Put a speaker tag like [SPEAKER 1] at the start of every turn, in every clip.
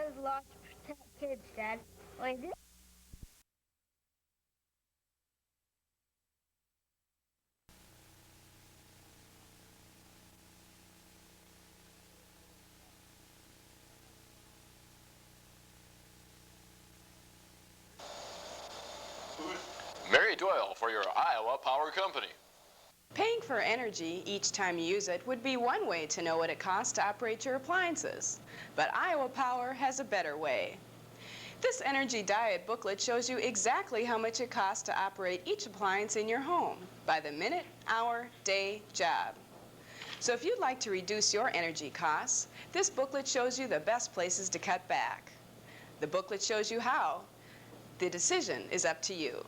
[SPEAKER 1] there's lots of kids, Dad. Like this.
[SPEAKER 2] Mary Doyle for your Iowa Power Company.
[SPEAKER 3] Paying for energy each time you use it would be one way to know what it costs to operate your appliances. But Iowa Power has a better way. This energy diet booklet shows you exactly how much it costs to operate each appliance in your home by the minute, hour, day, job. So if you'd like to reduce your energy costs, this booklet shows you the best places to cut back. The booklet shows you how. The decision is up to you.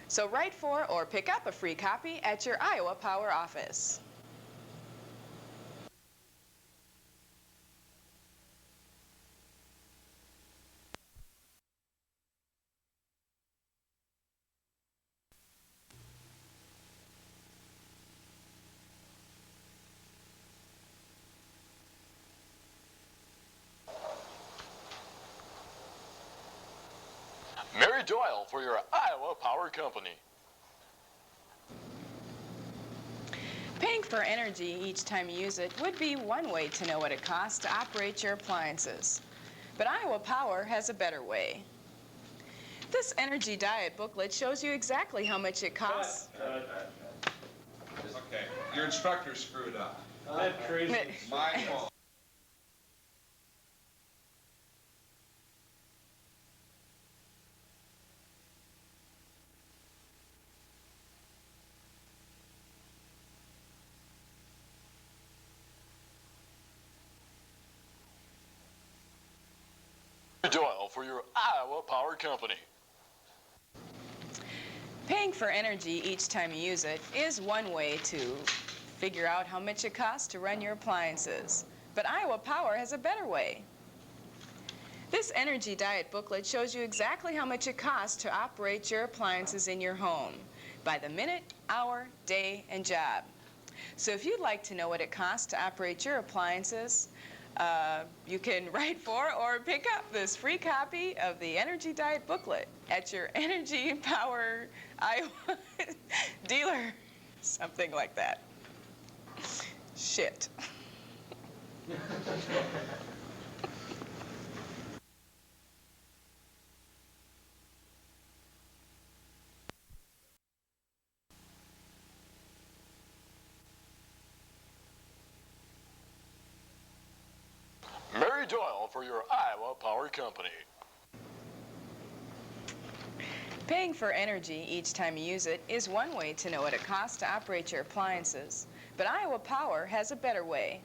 [SPEAKER 3] So write for or pick up a free copy at your Iowa Power office.
[SPEAKER 2] Mary Doyle for your Iowa Power Company.
[SPEAKER 3] Paying for energy each time you use it would be one way to know what it costs to operate your appliances. But Iowa Power has a better way. This energy diet booklet shows you exactly how much it costs.
[SPEAKER 4] Okay, your instructor screwed up.
[SPEAKER 5] That crazy.
[SPEAKER 4] My fault.
[SPEAKER 2] Mary Doyle for your Iowa Power Company.
[SPEAKER 3] Paying for energy each time you use it is one way to figure out how much it costs to run your appliances. But Iowa Power has a better way. This energy diet booklet shows you exactly how much it costs to operate your appliances in your home by the minute, hour, day, and job. So if you'd like to know what it costs to operate your appliances, you can write for or pick up this free copy of the Energy Diet booklet at your Energy Power Iowa dealer. Something like that. Shit.
[SPEAKER 2] Mary Doyle for your Iowa Power Company.
[SPEAKER 3] Paying for energy each time you use it is one way to know what it costs to operate your appliances. But Iowa Power has a better way.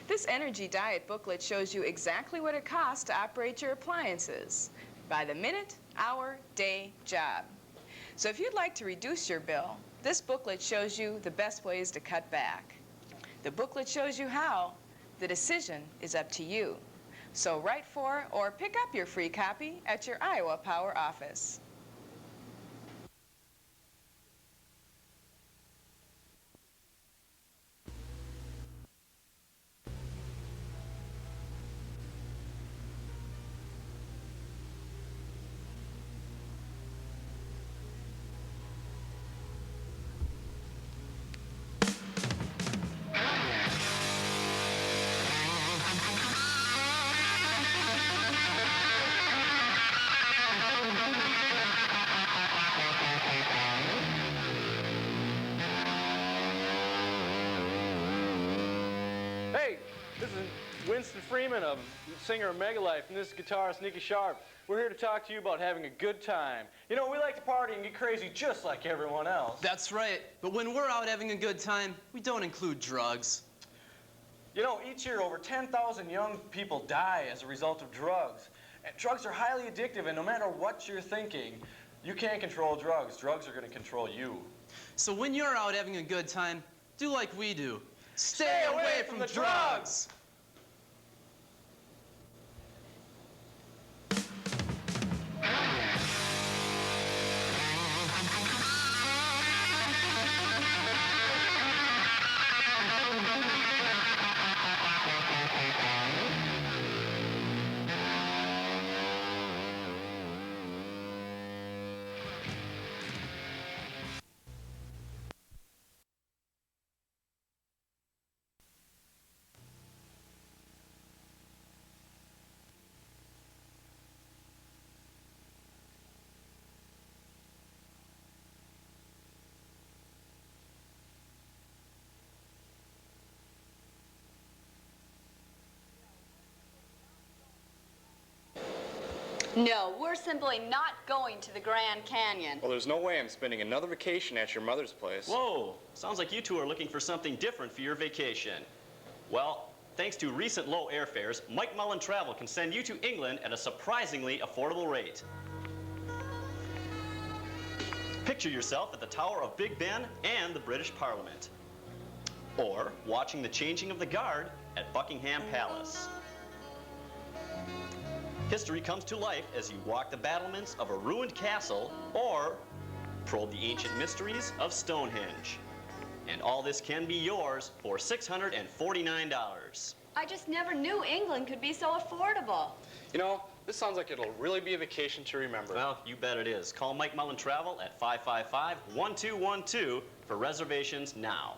[SPEAKER 3] This energy diet booklet shows you exactly what it costs to operate your appliances by the minute, hour, day, job. So if you'd like to reduce your bill, this booklet shows you the best ways to cut back. The booklet shows you how. The decision is up to you. So write for or pick up your free copy at your Iowa Power office.
[SPEAKER 5] Hey, this is Winston Freeman, a singer of Megalife, and this is guitarist Nicky Sharp. We're here to talk to you about having a good time. You know, we like to party and get crazy just like everyone else.
[SPEAKER 6] That's right. But when we're out having a good time, we don't include drugs.
[SPEAKER 5] You know, each year over 10,000 young people die as a result of drugs. And drugs are highly addictive, and no matter what you're thinking, you can't control drugs. Drugs are going to control you.
[SPEAKER 6] So when you're out having a good time, do like we do.
[SPEAKER 5] Stay away from the drugs!
[SPEAKER 7] No, we're simply not going to the Grand Canyon.
[SPEAKER 5] Well, there's no way I'm spending another vacation at your mother's place.
[SPEAKER 8] Whoa, sounds like you two are looking for something different for your vacation. Well, thanks to recent low airfares, Mike Mullen Travel can send you to England at a surprisingly affordable rate. Picture yourself at the Tower of Big Ben and the British Parliament. Or watching the changing of the guard at Buckingham Palace. History comes to life as you walk the battlements of a ruined castle or probe the ancient mysteries of Stonehenge. And all this can be yours for $649.
[SPEAKER 7] I just never knew England could be so affordable.
[SPEAKER 5] You know, this sounds like it'll really be a vacation to remember.
[SPEAKER 8] Well, you bet it is. Call Mike Mullen Travel at 555-1212 for reservations now.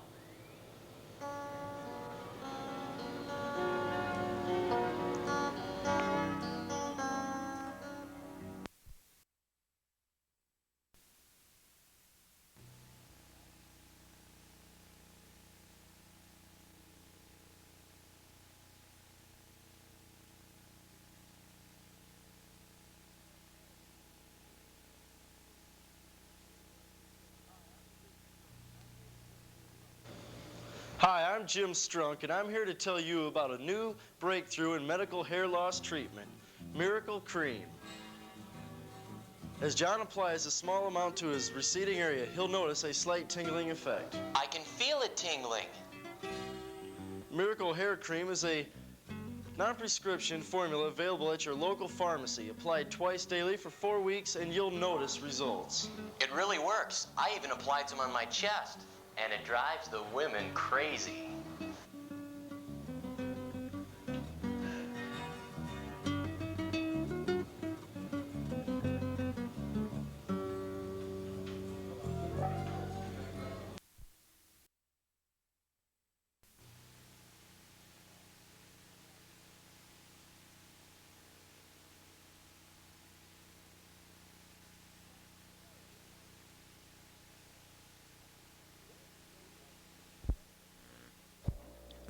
[SPEAKER 9] Hi, I'm Jim Strunk, and I'm here to tell you about a new breakthrough in medical hair loss treatment, Miracle Cream. As John applies a small amount to his receding area, he'll notice a slight tingling effect.
[SPEAKER 10] I can feel it tingling.
[SPEAKER 9] Miracle Hair Cream is a non-prescription formula available at your local pharmacy. Applied twice daily for 4 weeks, and you'll notice results.
[SPEAKER 10] It really works. I even applied some on my chest, and it drives the women crazy.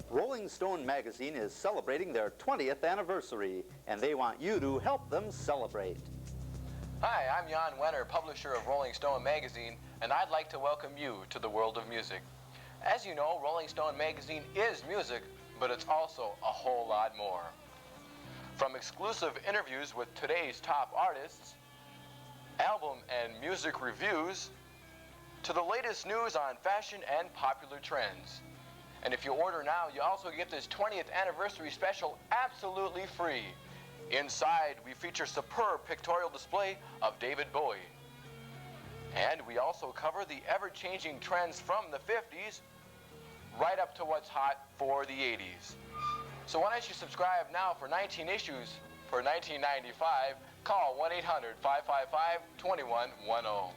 [SPEAKER 11] Rolling Stone magazine is celebrating their 20th anniversary, and they want you to help them celebrate.
[SPEAKER 12] Hi, I'm Jan Wenner, publisher of Rolling Stone magazine, and I'd like to welcome you to the world of music. As you know, Rolling Stone magazine is music, but it's also a whole lot more. From exclusive interviews with today's top artists, album and music reviews, to the latest news on fashion and popular trends. And if you order now, you also get this 20th anniversary special absolutely free. Inside, we feature superb pictorial display of David Bowie. And we also cover the ever-changing trends from the 50s right up to what's hot for the 80s. So why don't you subscribe now for 19 issues for $19.95. Call 1-800-555-2110.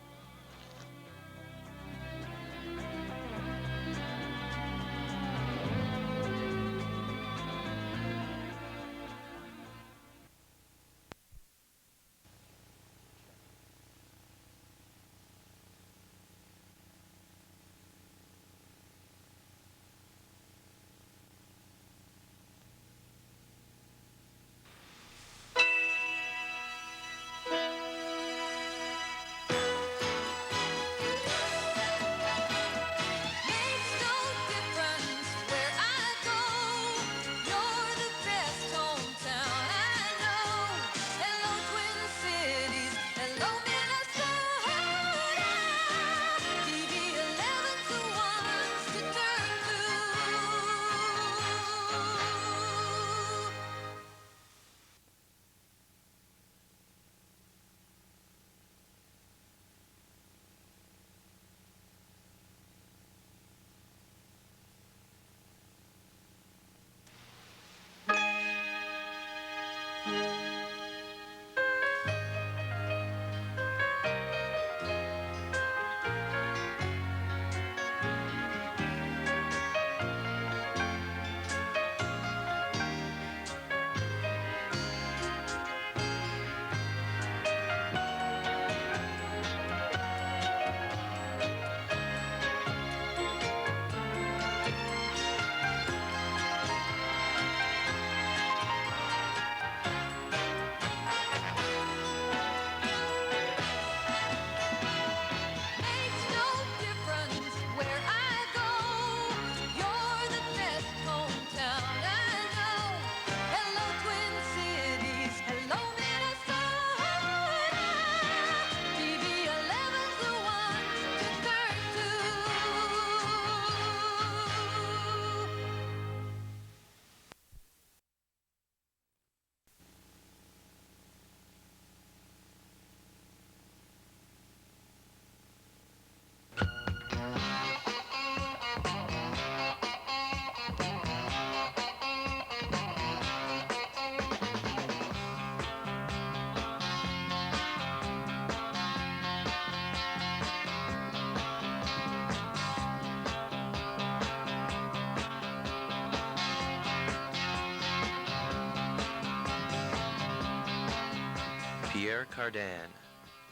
[SPEAKER 13] Pierre Cardin,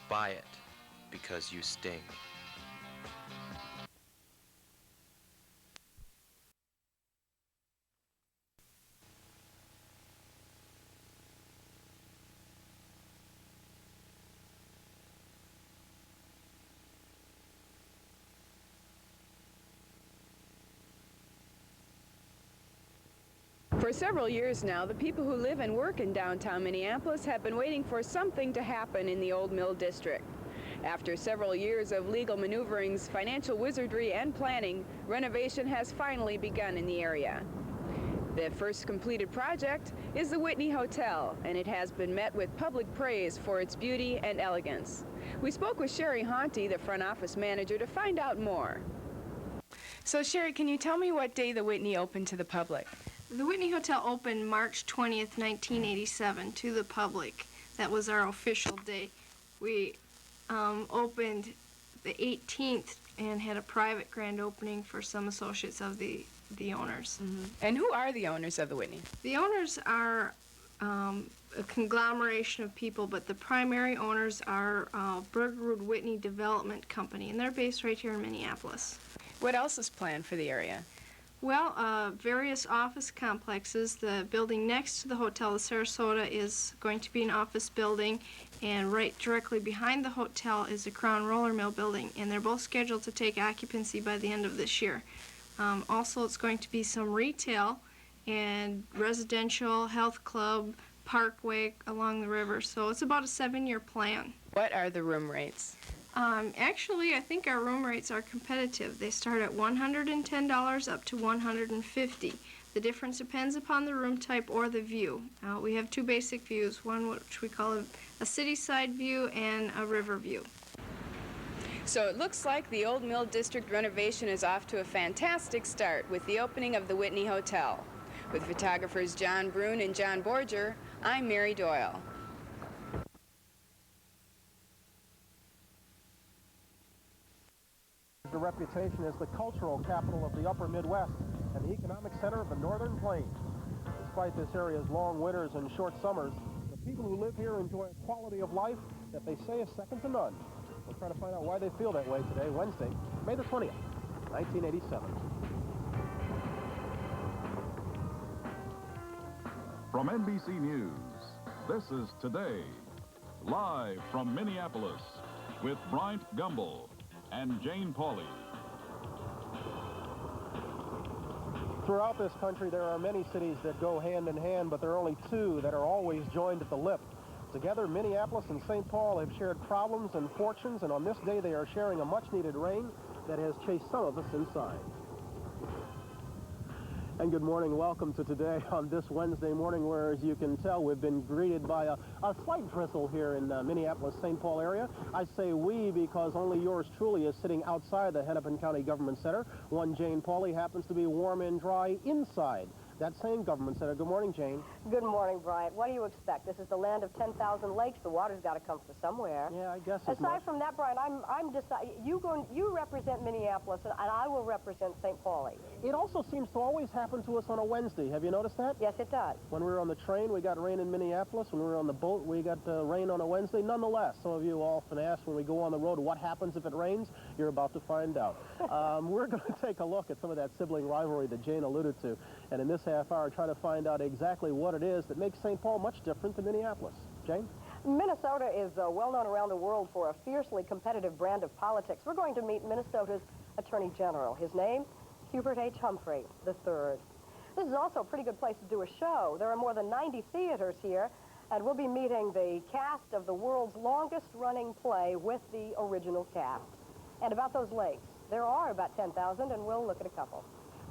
[SPEAKER 13] buy it because you sting.
[SPEAKER 3] For several years now, the people who live and work in downtown Minneapolis have been waiting for something to happen in the Old Mill District. After several years of legal maneuverings, financial wizardry, and planning, renovation has finally begun in the area. The first completed project is the Whitney Hotel, and it has been met with public praise for its beauty and elegance. We spoke with Sherry Haunty, the front office manager, to find out more. So Sherry, can you tell me what day the Whitney opened to the public?
[SPEAKER 14] The Whitney Hotel opened March 20th, 1987 to the public. That was our official day. We opened the 18th and had a private grand opening for some associates of the owners.
[SPEAKER 3] Mm-hmm. And who are the owners of the Whitney?
[SPEAKER 14] The owners are a conglomeration of people, but the primary owners are Bergerud Whitney Development Company, and they're based right here in Minneapolis.
[SPEAKER 3] What else is planned for the area?
[SPEAKER 14] Well, various office complexes. The building next to the hotel, the Sarasota, is going to be an office building, and right directly behind the hotel is the Crown Roller Mill building, and they're both scheduled to take occupancy by the end of this year. Also, it's going to be some retail and residential, health club, parkway along the river, so it's about a 7-year plan.
[SPEAKER 3] What are the room rates?
[SPEAKER 14] Actually, I think our room rates are competitive. They start at $110 up to $150. The difference depends upon the room type or the view. We have two basic views, one which we call a city side view and a river view.
[SPEAKER 3] So it looks like the Old Mill District renovation is off to a fantastic start with the opening of the Whitney Hotel. With photographers John Brune and John Borger, I'm Mary Doyle.
[SPEAKER 15] The reputation as the cultural capital of the upper Midwest and the economic center of the Northern Plains. Despite this area's long winters and short summers, the people who live here enjoy a quality of life that they say is second to none. We'll try to find out why they feel that way today, Wednesday, May the 20th, 1987.
[SPEAKER 16] From NBC News, this is Today, live from Minneapolis, with Bryant Gumbel and Jane Pauley.
[SPEAKER 15] Throughout this country, there are many cities that go hand in hand, but there are only two that are always joined at the lip. Together, Minneapolis and St. Paul have shared problems and fortunes, and on this day, they are sharing a much-needed rain that has chased some of us inside. And good morning. Welcome to Today on this Wednesday morning, where, as you can tell, we've been greeted by a slight drizzle here in Minneapolis, St. Paul area. I say we because only yours truly is sitting outside the Hennepin County Government Center. One Jane Pauley happens to be warm and dry inside that same government center. Good morning, Jane.
[SPEAKER 17] Good morning, Bryant. What do you expect? This is the land of 10,000 lakes. The water's got to come from somewhere.
[SPEAKER 15] Yeah, I guess.
[SPEAKER 17] Aside from that, Bryant, I'm deciding. You represent Minneapolis, and I will represent St. Pauli.
[SPEAKER 15] It also seems to always happen to us on a Wednesday. Have you noticed that?
[SPEAKER 17] Yes, it does.
[SPEAKER 15] When we were on the train, we got rain in Minneapolis. When we were on the boat, we got rain on a Wednesday. Nonetheless, some of you often ask when we go on the road, what happens if it rains? You're about to find out. We're going to take a look at some of that sibling rivalry that Jane alluded to, and in this half hour, try to find out exactly what it is that makes St. Paul much different than Minneapolis. Jane?
[SPEAKER 17] Minnesota is well known around the world for a fiercely competitive brand of politics. We're going to meet Minnesota's Attorney General. His name, Hubert H. Humphrey III. This is also a pretty good place to do a show. There are more than 90 theaters here, and we'll be meeting the cast of the world's longest-running play with the original cast. And about those lakes, there are about 10,000, and we'll look at a couple.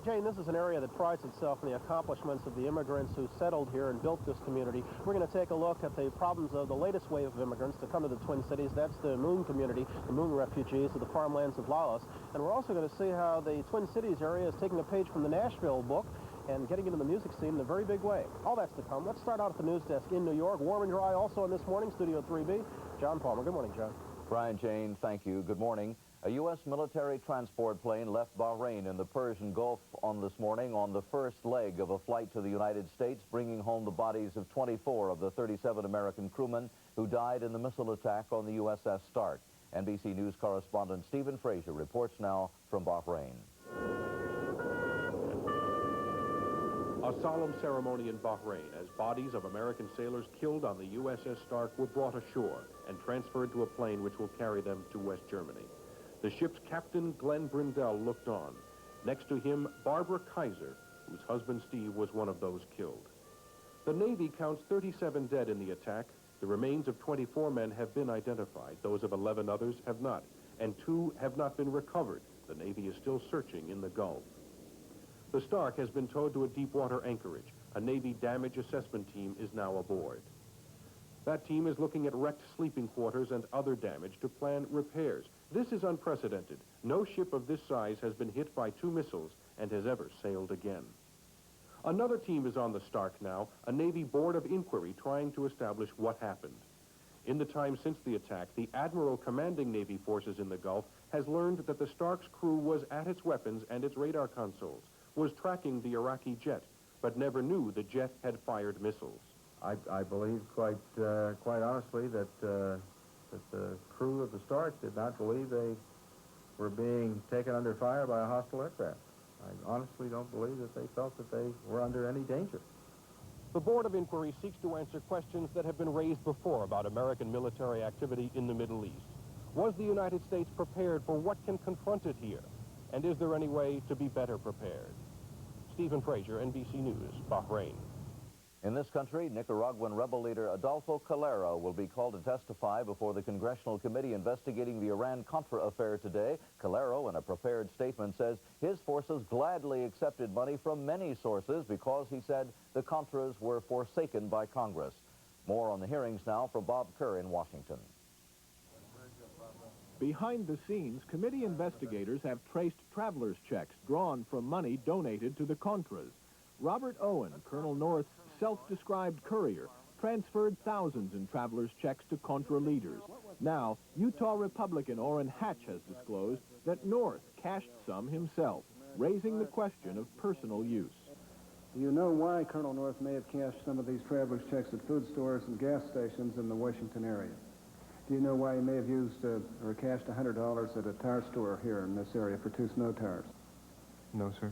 [SPEAKER 15] Jane, this is an area that prides itself in the accomplishments of the immigrants who settled here and built this community. We're going to take a look at the problems of the latest wave of immigrants to come to the Twin Cities. That's the Moon community, the Moon refugees of the farmlands of Laos. And we're also going to see how the Twin Cities area is taking a page from the Nashville book and getting into the music scene in a very big way. All that's to come. Let's start out at the news desk in New York. Warm and dry also in this morning, Studio 3B. John Palmer. Good morning, John.
[SPEAKER 18] Brian, Jane, thank you. Good morning. A U.S. military transport plane left Bahrain in the Persian Gulf on this morning on the first leg of a flight to the United States, bringing home the bodies of 24 of the 37 American crewmen who died in the missile attack on the USS Stark. NBC News correspondent Stephen Frazier reports now from Bahrain.
[SPEAKER 15] A solemn ceremony in Bahrain as bodies of American sailors killed on the USS Stark were brought ashore and transferred to a plane which will carry them to West Germany. The ship's captain, Glenn Brindell, looked on. Next to him, Barbara Kaiser, whose husband Steve was one of those killed. The Navy counts 37 dead in the attack. The remains of 24 men have been identified. Those of 11 others have not, and 2 have not been recovered. The Navy is still searching in the Gulf. The Stark has been towed to a deep-water anchorage. A Navy damage assessment team is now aboard. That team is looking at wrecked sleeping quarters and other damage to plan repairs. This is unprecedented. No ship of this size has been hit by 2 missiles and has ever sailed again. Another team is on the Stark now, a Navy board of inquiry trying to establish what happened. In the time since the attack, the admiral commanding Navy forces in the Gulf has learned that the Stark's crew was at its weapons and its radar consoles, was tracking the Iraqi jet, but never knew the jet had fired missiles.
[SPEAKER 19] I believe quite honestly that the crew of the Stark did not believe they were being taken under fire by a hostile aircraft. I honestly don't believe that they felt that they were under any danger.
[SPEAKER 15] The Board of Inquiry seeks to answer questions that have been raised before about American military activity in the Middle East. Was the United States prepared for what can confront it here? And is there any way to be better prepared? Stephen Frazier, NBC News, Bahrain.
[SPEAKER 18] In this country, Nicaraguan rebel leader Adolfo Calero will be called to testify before the Congressional Committee investigating the Iran-Contra affair today. Calero, in a prepared statement, says his forces gladly accepted money from many sources because, he said, the Contras were forsaken by Congress. More on the hearings now from Bob Kerr in Washington.
[SPEAKER 20] Behind the scenes, committee investigators have traced traveler's checks drawn from money donated to the Contras. Robert Owen, Colonel North's self-described courier, transferred thousands in traveler's checks to Contra leaders. Now, Utah Republican Orrin Hatch has disclosed that North cashed some himself, raising the question of personal use.
[SPEAKER 21] Do you know why Colonel North may have cashed some of these traveler's checks at food stores and gas stations in the Washington area? Do you know why he may have used or cashed $100 at a tire store here in this area for 2 snow tires?
[SPEAKER 22] No, sir.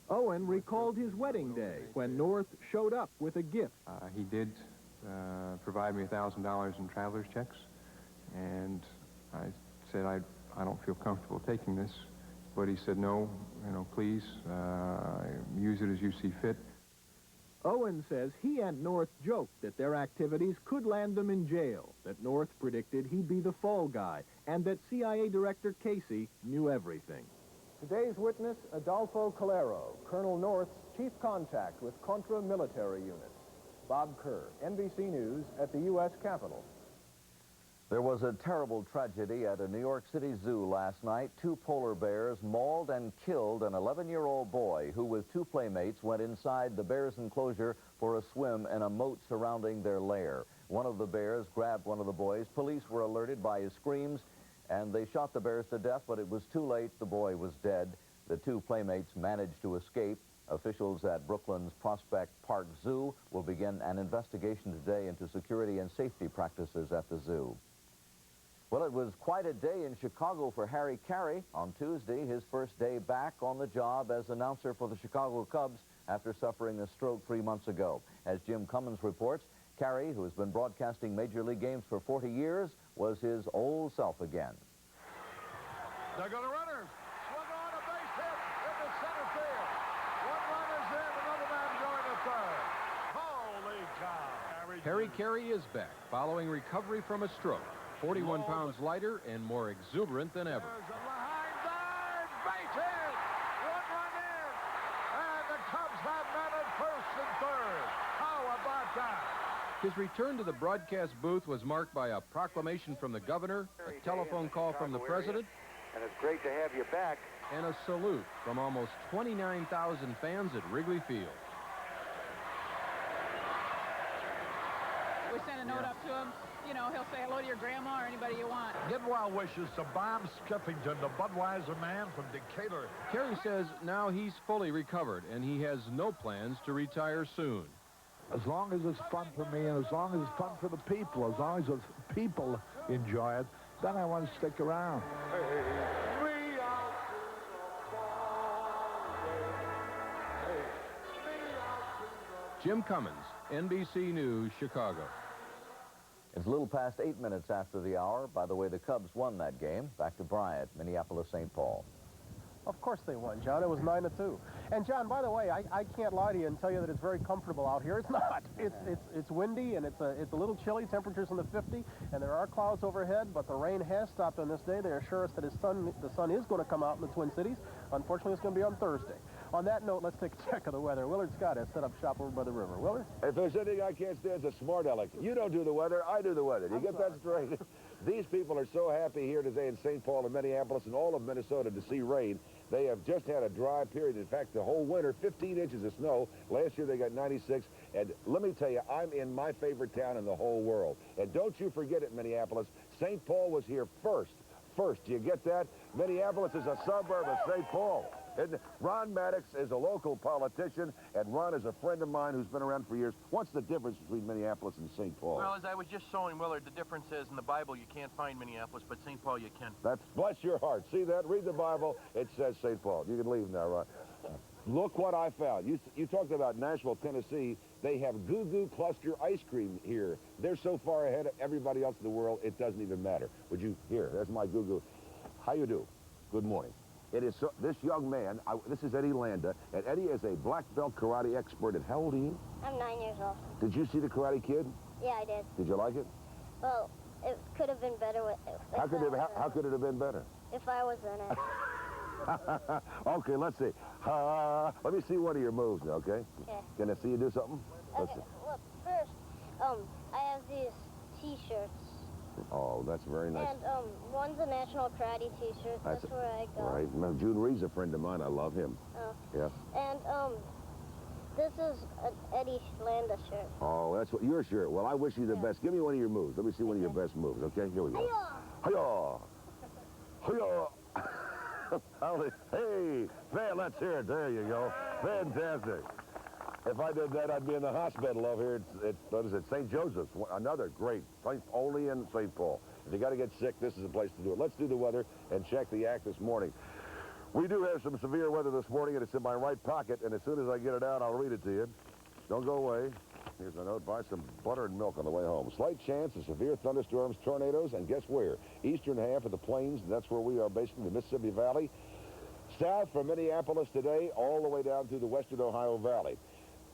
[SPEAKER 20] Owen recalled his wedding day when North showed up with a gift.
[SPEAKER 22] He did provide me $1,000 in traveler's checks, and I said I don't feel comfortable taking this, but he said no, please use it as you see fit.
[SPEAKER 20] Owen says he and North joked that their activities could land them in jail, that North predicted he'd be the fall guy, and that CIA Director Casey knew everything. Today's witness, Adolfo Calero, Colonel North's chief contact with Contra military units. Bob Kerr, NBC News at the U.S. Capitol.
[SPEAKER 18] There was a terrible tragedy at a New York City zoo last night. 2 polar bears mauled and killed an 11-year-old boy who, with 2 playmates, went inside the bear's enclosure for a swim in a moat surrounding their lair. One of the bears grabbed one of the boys. Police were alerted by his screams, and they shot the bears to death, but it was too late. The boy was dead. The 2 playmates managed to escape. Officials at Brooklyn's Prospect Park Zoo will begin an investigation today into security and safety practices at the zoo. Well, it was quite a day in Chicago for Harry Carey. On Tuesday, his first day back on the job as announcer for the Chicago Cubs after suffering a stroke 3 months ago. As Jim Cummins reports, Carey, who has been broadcasting Major League games for 40 years, was his old self again.
[SPEAKER 23] They're going to runners. Swung on a base hit into center field. 1 run is in, another man going to third. Holy cow.
[SPEAKER 24] Harry Carey is back following recovery from a stroke. 41 pounds lighter and more exuberant than ever.
[SPEAKER 23] There's a line third, base hit. 1 run in. And the Cubs have men at first and third. How about that?
[SPEAKER 24] His return to the broadcast booth was marked by a proclamation from the governor, a telephone call from the president,
[SPEAKER 25] and it's great to have you back,
[SPEAKER 24] and a salute from almost 29,000 fans at Wrigley Field.
[SPEAKER 26] Wish
[SPEAKER 1] send a note up to him. You know, he'll say hello to your grandma or anybody you want.
[SPEAKER 23] Get well wishes to Bob Skiffington, the Budweiser man from Decatur.
[SPEAKER 24] Kerry says now he's fully recovered and he has no plans to retire soon.
[SPEAKER 23] As long as it's fun for me and as long as it's fun for the people, as long as the people enjoy it, then I want to stick around.
[SPEAKER 24] Jim Cummins, NBC News, Chicago.
[SPEAKER 18] It's a little past 8 minutes after the hour. By the way, the Cubs won that game. Back to Bryant, Minneapolis, St. Paul.
[SPEAKER 15] Of course they won, John. It was 9-2. And John, by the way, I can't lie to you and tell you that it's very comfortable out here. It's not. It's windy and it's a little chilly. Temperatures in the 50, and there are clouds overhead, but the rain has stopped on this day. They assure us that the sun is going to come out in the Twin Cities. Unfortunately, it's going to be on Thursday. On that note, let's take a check of the weather. Willard Scott has set up shop over by the river. Willard?
[SPEAKER 2] If there's anything I can't stand, it's a smart aleck. You don't do the weather, I do the weather. Do you get that straight? These people are so happy here today in St. Paul and Minneapolis and all of Minnesota to see rain. They have just had a dry period. In fact, the whole winter, 15 inches of snow. Last year they got 96. And let me tell you, I'm in my favorite town in the whole world. And don't you forget it, Minneapolis. St. Paul was here first. Do you get that? Minneapolis is a suburb of St. Paul. And Ron Maddox is a local politician, and Ron is a friend of mine who's been around for years. What's the difference between Minneapolis and St. Paul?
[SPEAKER 4] Well, as I was just showing Willard, the difference is in the Bible you can't find Minneapolis, but St. Paul you can.
[SPEAKER 2] That's, bless your heart. See that? Read the Bible. It says St. Paul. You can leave now, Ron. Look what I found. You talked about Nashville, Tennessee. They have Goo Goo Cluster ice cream here. They're so far ahead of everybody else in the world, it doesn't even matter. Would you, here, there's my Goo Goo. How you do? Good morning. It is so, this young man, this is Eddie Landa, and Eddie is a black belt karate expert. And how old are you?
[SPEAKER 6] I'm 9 years old.
[SPEAKER 2] Did you see The Karate Kid?
[SPEAKER 6] Yeah, I did.
[SPEAKER 2] Did you like it?
[SPEAKER 6] Well, it could have been better with...
[SPEAKER 2] How could it have been better?
[SPEAKER 6] If I was in it.
[SPEAKER 2] Okay, let's see. Let me see one of your moves now, okay?
[SPEAKER 6] Okay.
[SPEAKER 2] Can I see you do something? Let's
[SPEAKER 6] Okay,
[SPEAKER 2] see.
[SPEAKER 6] look, first, I have these T-shirts.
[SPEAKER 2] Oh, that's very nice.
[SPEAKER 6] And, one's a National Karate T-shirt. That's where I go.
[SPEAKER 2] Right. Now, June Reed's a friend of mine. I love him.
[SPEAKER 6] Oh.
[SPEAKER 2] Yeah.
[SPEAKER 6] And, this is an Eddie Landa shirt.
[SPEAKER 2] Oh, that's what your shirt. Well, I wish you the best. Give me one of your moves. Let me see one of your best moves, okay? Here we go. Hi-yah! Hi-yah! Hey, man, let's hear it. There you go. Fantastic. If I did that, I'd be in the hospital over here. What is it, St. Joseph's? Another great, only in St. Paul. If you got to get sick, this is the place to do it. Let's do the weather and check the act this morning. We do have some severe weather this morning, and it's in my right pocket, and as soon as I get it out, I'll read it to you. Don't go away. Here's a note. Buy some butter and milk on the way home. Slight chance of severe thunderstorms, tornadoes, and guess where? Eastern half of the plains, and that's where we are, basically the Mississippi Valley. South from Minneapolis today, all the way down through the western Ohio Valley.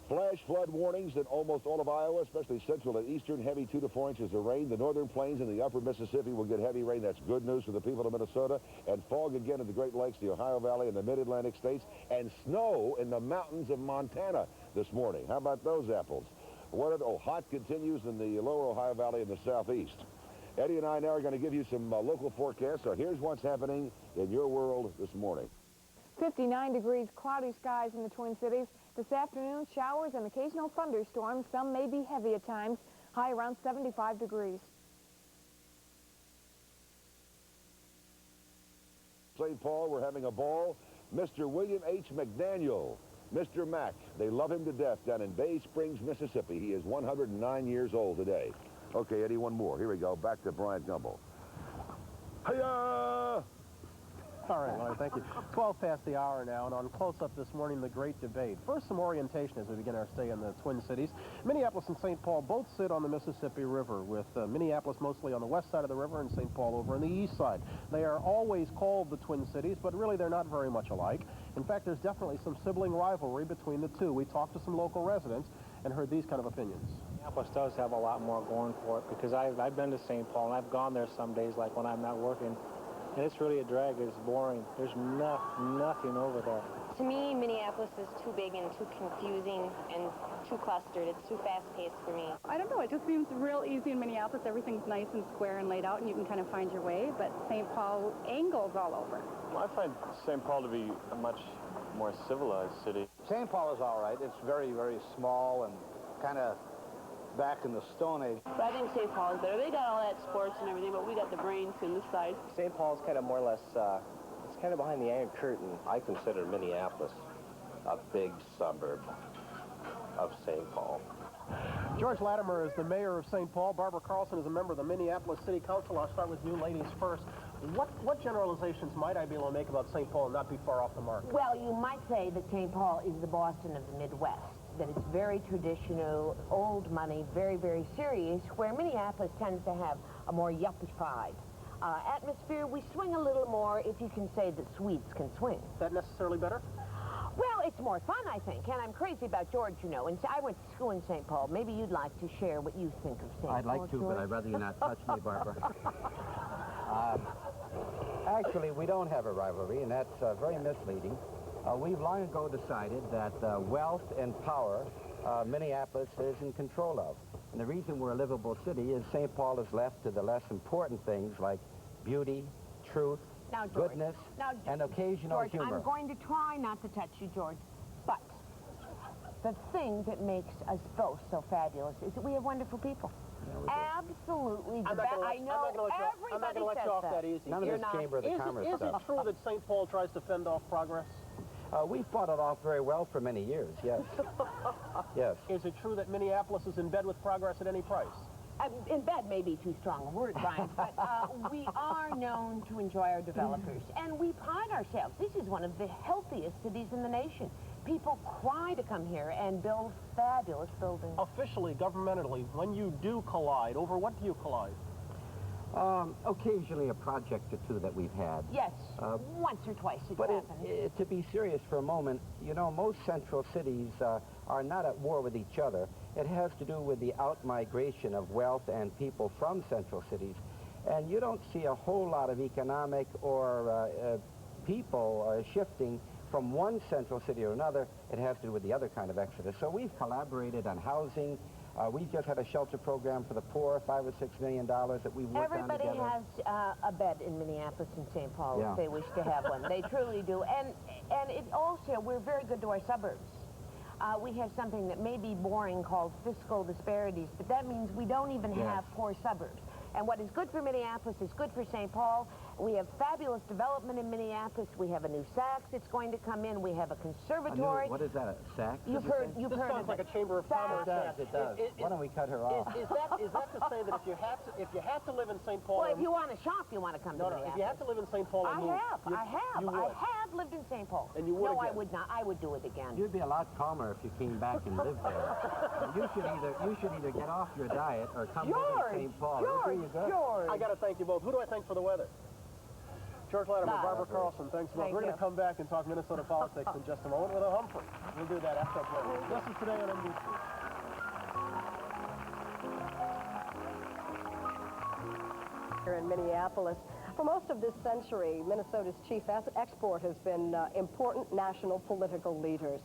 [SPEAKER 2] Flash flood warnings in almost all of Iowa, especially central and eastern, heavy 2 to 4 inches of rain. The northern plains and the upper Mississippi will get heavy rain. That's good news for the people of Minnesota. And fog again in the Great Lakes, the Ohio Valley, and the mid-Atlantic states. And snow in the mountains of Montana this morning. How about those apples? Hot continues in the lower Ohio Valley and the southeast. Eddie and I now are going to give you some local forecasts. So here's what's happening in your world this morning.
[SPEAKER 7] 59 degrees, cloudy skies in the Twin Cities. This afternoon, showers and occasional thunderstorms. Some may be heavy at times. High around 75 degrees.
[SPEAKER 2] St. Paul, we're having a ball. Mr. William H. McDaniel, Mr. Mac. They love him to death down in Bay Springs, Mississippi. He is 109 years old today. Okay, Eddie, one more. Here we go. Back to Bryant Gumbel. Hiya!
[SPEAKER 15] All right, Larry, thank you. 12 past the hour now, and on close-up this morning, the great debate. First, some orientation as we begin our stay in the Twin Cities. Minneapolis and St. Paul both sit on the Mississippi River, with Minneapolis mostly on the west side of the river and St. Paul over on the east side. They are always called the Twin Cities, but really they're not very much alike. In fact, there's definitely some sibling rivalry between the two. We talked to some local residents and heard these kind of opinions.
[SPEAKER 26] Minneapolis does have a lot more going for it, because I've been to St. Paul, and I've gone there some days, like when I'm not working. And it's really a drag. It's boring. There's nothing over there.
[SPEAKER 27] To me, Minneapolis is too big and too confusing and too clustered. It's too fast-paced for me.
[SPEAKER 28] I don't know. It just seems real easy in Minneapolis. Everything's nice and square and laid out, and you can kind of find your way. But St. Paul angles all over.
[SPEAKER 26] Well, I find St. Paul to be a much more civilized city.
[SPEAKER 29] St. Paul is all right. It's very, very small and kind of
[SPEAKER 5] back in the Stone Age.
[SPEAKER 8] But I think St. Paul is better. They got all that sports and everything, but we got the brains in this side.
[SPEAKER 9] St. Paul's kind of more or less, it's kind of behind the Iron Curtain. I consider Minneapolis a big suburb of St. Paul.
[SPEAKER 15] George Latimer is the mayor of St. Paul. Barbara Carlson is a member of the Minneapolis City Council. I'll start with you ladies first. What generalizations might I be able to make about St. Paul and not be far off the mark?
[SPEAKER 10] Well, you might say that St. Paul is the Boston of the Midwest, that it's very traditional, old money, very, very serious, where Minneapolis tends to have a more yuppified atmosphere. We swing a little more, if you can say that Swedes can swing.
[SPEAKER 15] Is that necessarily better?
[SPEAKER 10] Well, it's more fun, I think, and I'm crazy about George, you know, and I went to school in St. Paul. Maybe you'd like to share what you think of St. Paul,
[SPEAKER 11] I'd like to,
[SPEAKER 10] George?
[SPEAKER 11] but I'd rather you not touch me, Barbara. Actually, we don't have a rivalry, and that's very misleading. We've long ago decided that wealth and power Minneapolis is in control of. And the reason we're a livable city is St. Paul is left to the less important things like beauty, truth,
[SPEAKER 10] now, George,
[SPEAKER 11] goodness, and occasional
[SPEAKER 10] George,
[SPEAKER 11] humor.
[SPEAKER 10] I'm going to try not to touch you, George, but the thing that makes us both so fabulous is that we have wonderful people. Absolutely the best. I know
[SPEAKER 15] I'm not going to let you off that easy.
[SPEAKER 11] None of this Chamber of the Commerce
[SPEAKER 15] Is
[SPEAKER 11] stuff.
[SPEAKER 15] it true that St. Paul tries to fend off progress?
[SPEAKER 11] We fought it off very well for many years, yes. Yes.
[SPEAKER 15] Is it true that Minneapolis is in bed with progress at any price?
[SPEAKER 10] In bed may be too strong a word, Brian, but we are known to enjoy our developers, and we pride ourselves. This is one of the healthiest cities in the nation. People cry to come here and build fabulous buildings.
[SPEAKER 15] Officially, governmentally, when you do collide, over what do you collide?
[SPEAKER 11] Occasionally a project or two that we've had.
[SPEAKER 10] Yes, once or twice it's happened.
[SPEAKER 11] To be serious for a moment, you know, most central cities are not at war with each other. It has to do with the out-migration of wealth and people from central cities. And you don't see a whole lot of economic or people shifting from one central city or another. It has to do with the other kind of exodus. So we've collaborated on housing. We just had a shelter program for the poor, $5 or $6 million that we worked on together.
[SPEAKER 10] Everybody has a bed in Minneapolis and St. Paul if they wish to have one. They truly do. And it also, we're very good to our suburbs. We have something that may be boring called fiscal disparities, but that means we don't even have poor suburbs. And what is good for Minneapolis is good for St. Paul. We have fabulous development in Minneapolis. We have a new Saks that's going to come in. We have a conservatory.
[SPEAKER 11] What is that, a Saks?
[SPEAKER 10] You've heard
[SPEAKER 15] this
[SPEAKER 10] of
[SPEAKER 15] sounds like a Chamber of Commerce.
[SPEAKER 11] It does. Why don't we cut her off?
[SPEAKER 15] Is that to say that if you had to live in St. Paul...
[SPEAKER 10] Well, if you want to shop, you want to come to Minneapolis.
[SPEAKER 15] If you have to live in St. Paul...
[SPEAKER 10] I have lived in St. Paul.
[SPEAKER 15] And you would
[SPEAKER 10] No,
[SPEAKER 15] again.
[SPEAKER 10] I would not. I would do it again.
[SPEAKER 11] You'd be a lot calmer if you came back and lived there. You should either get off your diet or come live in St. Paul.
[SPEAKER 15] I got to thank you both. Who do I thank for the weather? George Latimer, Barbara Carlson, thanks both. We're going to come back and talk Minnesota politics in just a moment with a Humphrey. We'll do that after a break. This is Today on NBC.
[SPEAKER 17] Here in Minneapolis. For most of this century, Minnesota's chief export has been important national political leaders.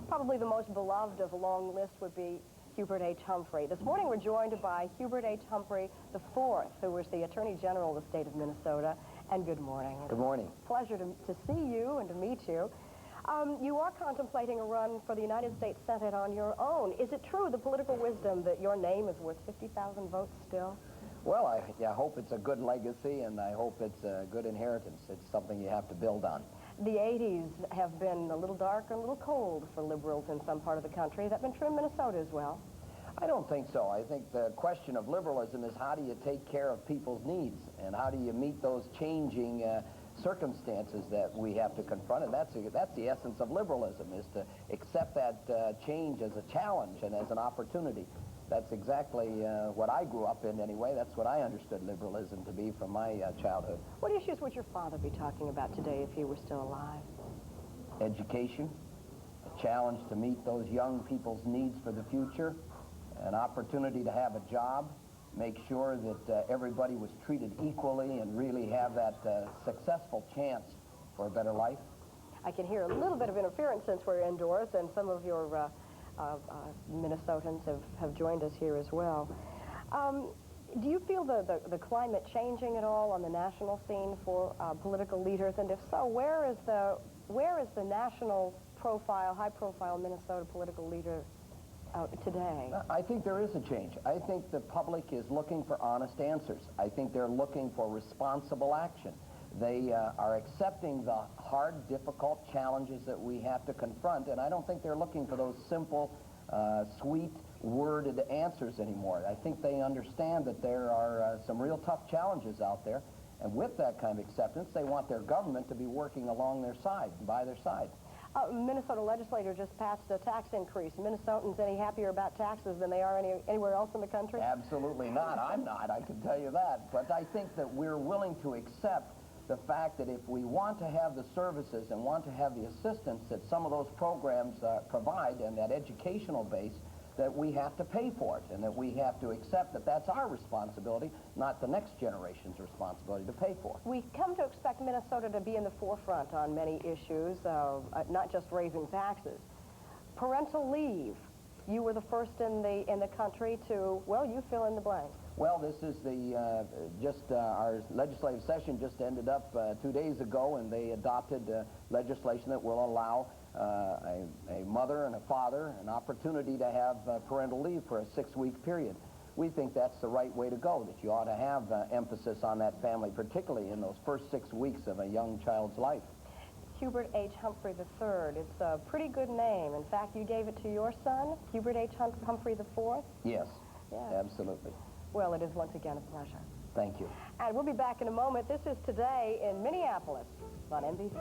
[SPEAKER 17] Probably the most beloved of a long list would be Hubert H. Humphrey. This morning we're joined by Hubert H. Humphrey IV, who was the Attorney General of the state of Minnesota. And good morning.
[SPEAKER 12] Good morning.
[SPEAKER 17] Pleasure to see you and to meet you. You are contemplating a run for the United States Senate on your own. Is it true, the political wisdom, that your name is worth 50,000 votes still?
[SPEAKER 12] Well, I hope it's a good legacy, and I hope it's a good inheritance. It's something you have to build on.
[SPEAKER 17] The 80s have been a little dark and a little cold for liberals in some part of the country. Has that been true in Minnesota as well?
[SPEAKER 12] I don't think so. I think the question of liberalism is how do you take care of people's needs, and how do you meet those changing circumstances that we have to confront, and that's the essence of liberalism, is to accept that change as a challenge and as an opportunity. That's exactly what I grew up in anyway. That's what I understood liberalism to be from my childhood.
[SPEAKER 17] What issues would your father be talking about today if he were still alive?
[SPEAKER 12] Education, a challenge to meet those young people's needs for the future, an opportunity to have a job, make sure that everybody was treated equally and really have that successful chance for a better life.
[SPEAKER 17] I can hear a little bit of interference since we're indoors, and some of your Minnesotans have joined us here as well. Do you feel the climate changing at all on the national scene for political leaders? And if so, where is the national profile, high-profile Minnesota political leader today?
[SPEAKER 12] I think there is a change. I think the public is looking for honest answers. I think they're looking for responsible action. They are accepting the hard, difficult challenges that we have to confront, and I don't think they're looking for those simple, sweet, worded answers anymore. I think they understand that there are some real tough challenges out there, and with that kind of acceptance, they want their government to be working along their side, by their side.
[SPEAKER 17] Minnesota legislature just passed a tax increase. Minnesotans any happier about taxes than they are anywhere else in the country?
[SPEAKER 12] Absolutely not. I'm not, I can tell you that. But I think that we're willing to accept the fact that if we want to have the services and want to have the assistance that some of those programs provide and that educational base, that we have to pay for it and that we have to accept that that's our responsibility, not the next generation's responsibility to pay for.
[SPEAKER 17] We come to expect Minnesota to be in the forefront on many issues, not just raising taxes. Parental leave. You were the first in the country to, well, you fill in the blank.
[SPEAKER 12] Well, this is our legislative session just ended up 2 days ago, and they adopted legislation that will allow a mother and a father an opportunity to have parental leave for a 6-week period. We think that's the right way to go, that you ought to have emphasis on that family, particularly in those first 6 weeks of a young child's life.
[SPEAKER 17] Hubert H. Humphrey III. It's a pretty good name. In fact, you gave it to your son, Hubert H. Humphrey IV?
[SPEAKER 12] Yes,
[SPEAKER 17] yeah.
[SPEAKER 12] Absolutely.
[SPEAKER 17] Well, it is once again a pleasure.
[SPEAKER 12] Thank you.
[SPEAKER 17] And we'll be back in a moment. This is Today in Minneapolis on NBC.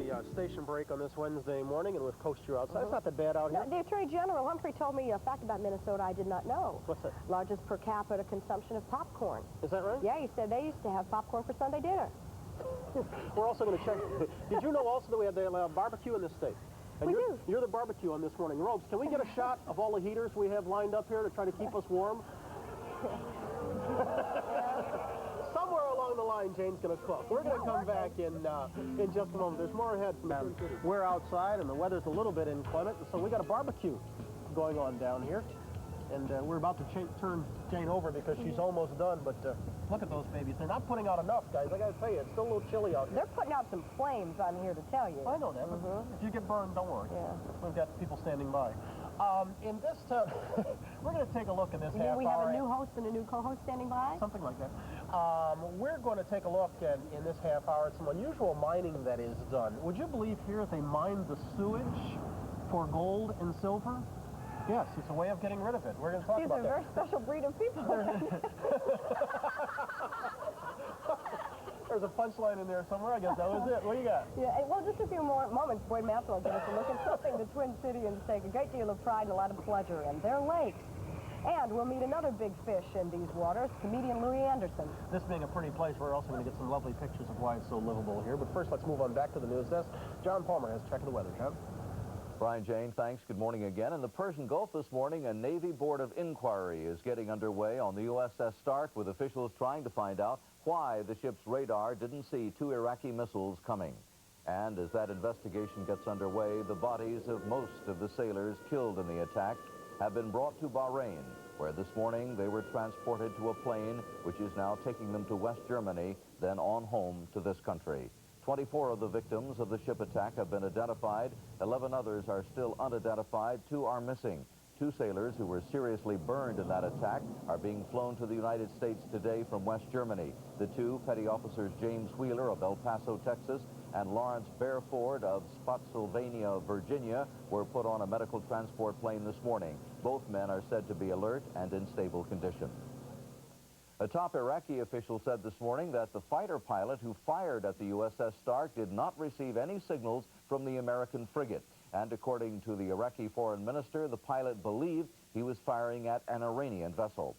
[SPEAKER 15] The station break on this Wednesday morning, and we've coached you outside. It's not that bad out here.
[SPEAKER 17] The Attorney General Humphrey told me a fact about Minnesota I did not know.
[SPEAKER 15] What's that?
[SPEAKER 17] Largest per capita consumption of popcorn.
[SPEAKER 15] Is that right?
[SPEAKER 17] Yeah, he said they used to have popcorn for Sunday dinner.
[SPEAKER 15] We're also going to check. Did you know also that we have the barbecue in this state? And you're the barbecue on this morning. Robes, can we get a shot of all the heaters we have lined up here to try to keep us warm? Somewhere along the line, Jane's going to cook. We're going to come back in just a moment. There's more ahead from them. We're outside, and the weather's a little bit inclement, so we got a barbecue going on down here. And we're about to turn Jane over because she's almost done, but look at those babies. They're not putting out enough, guys. I got to tell you, it's still a little chilly out here.
[SPEAKER 17] They're putting out some flames, I'm here to tell you.
[SPEAKER 15] I know that, but if you get burned, don't worry.
[SPEAKER 17] Yeah.
[SPEAKER 15] We've got people standing by. In this town, we're going to take a look at this half hour.
[SPEAKER 17] We have a new host and a new co-host standing by?
[SPEAKER 15] Something like that. We're going to take a look in this half hour at some unusual mining that is done. Would you believe here they mine the sewage for gold and silver? Yes, it's a way of getting rid of it. We're going to talk about that.
[SPEAKER 17] These are a very special breed of people.
[SPEAKER 15] There's a punchline in there somewhere. I guess that was it. What do you got?
[SPEAKER 17] Yeah, well, just a few more moments. Boyd Mansell will give us a look at something the Twin Cityans take a great deal of pride and a lot of pleasure in. Their lakes. And we'll meet another big fish in these waters, comedian Louis Anderson.
[SPEAKER 15] This being a pretty place, we're also going to get some lovely pictures of why it's so livable here. But first, let's move on back to the news desk. John Palmer has a check of the weather. John?
[SPEAKER 18] Brian, Jane, thanks. Good morning again. In the Persian Gulf this morning, a Navy Board of Inquiry is getting underway on the USS Stark, with officials trying to find out why the ship's radar didn't see 2 Iraqi missiles coming. And as that investigation gets underway, the bodies of most of the sailors killed in the attack have been brought to Bahrain, where this morning they were transported to a plane which is now taking them to West Germany, then on home to this country. 24 of the victims of the ship attack have been identified. 11 others are still unidentified. 2 are missing. 2 sailors who were seriously burned in that attack are being flown to the United States today from West Germany. The 2, Petty Officers James Wheeler of El Paso, Texas, and Lawrence Bearford of Spotsylvania, Virginia, were put on a medical transport plane this morning. Both men are said to be alert and in stable condition. A top Iraqi official said this morning that the fighter pilot who fired at the USS Stark did not receive any signals from the American frigate. And according to the Iraqi foreign minister, the pilot believed he was firing at an Iranian vessel.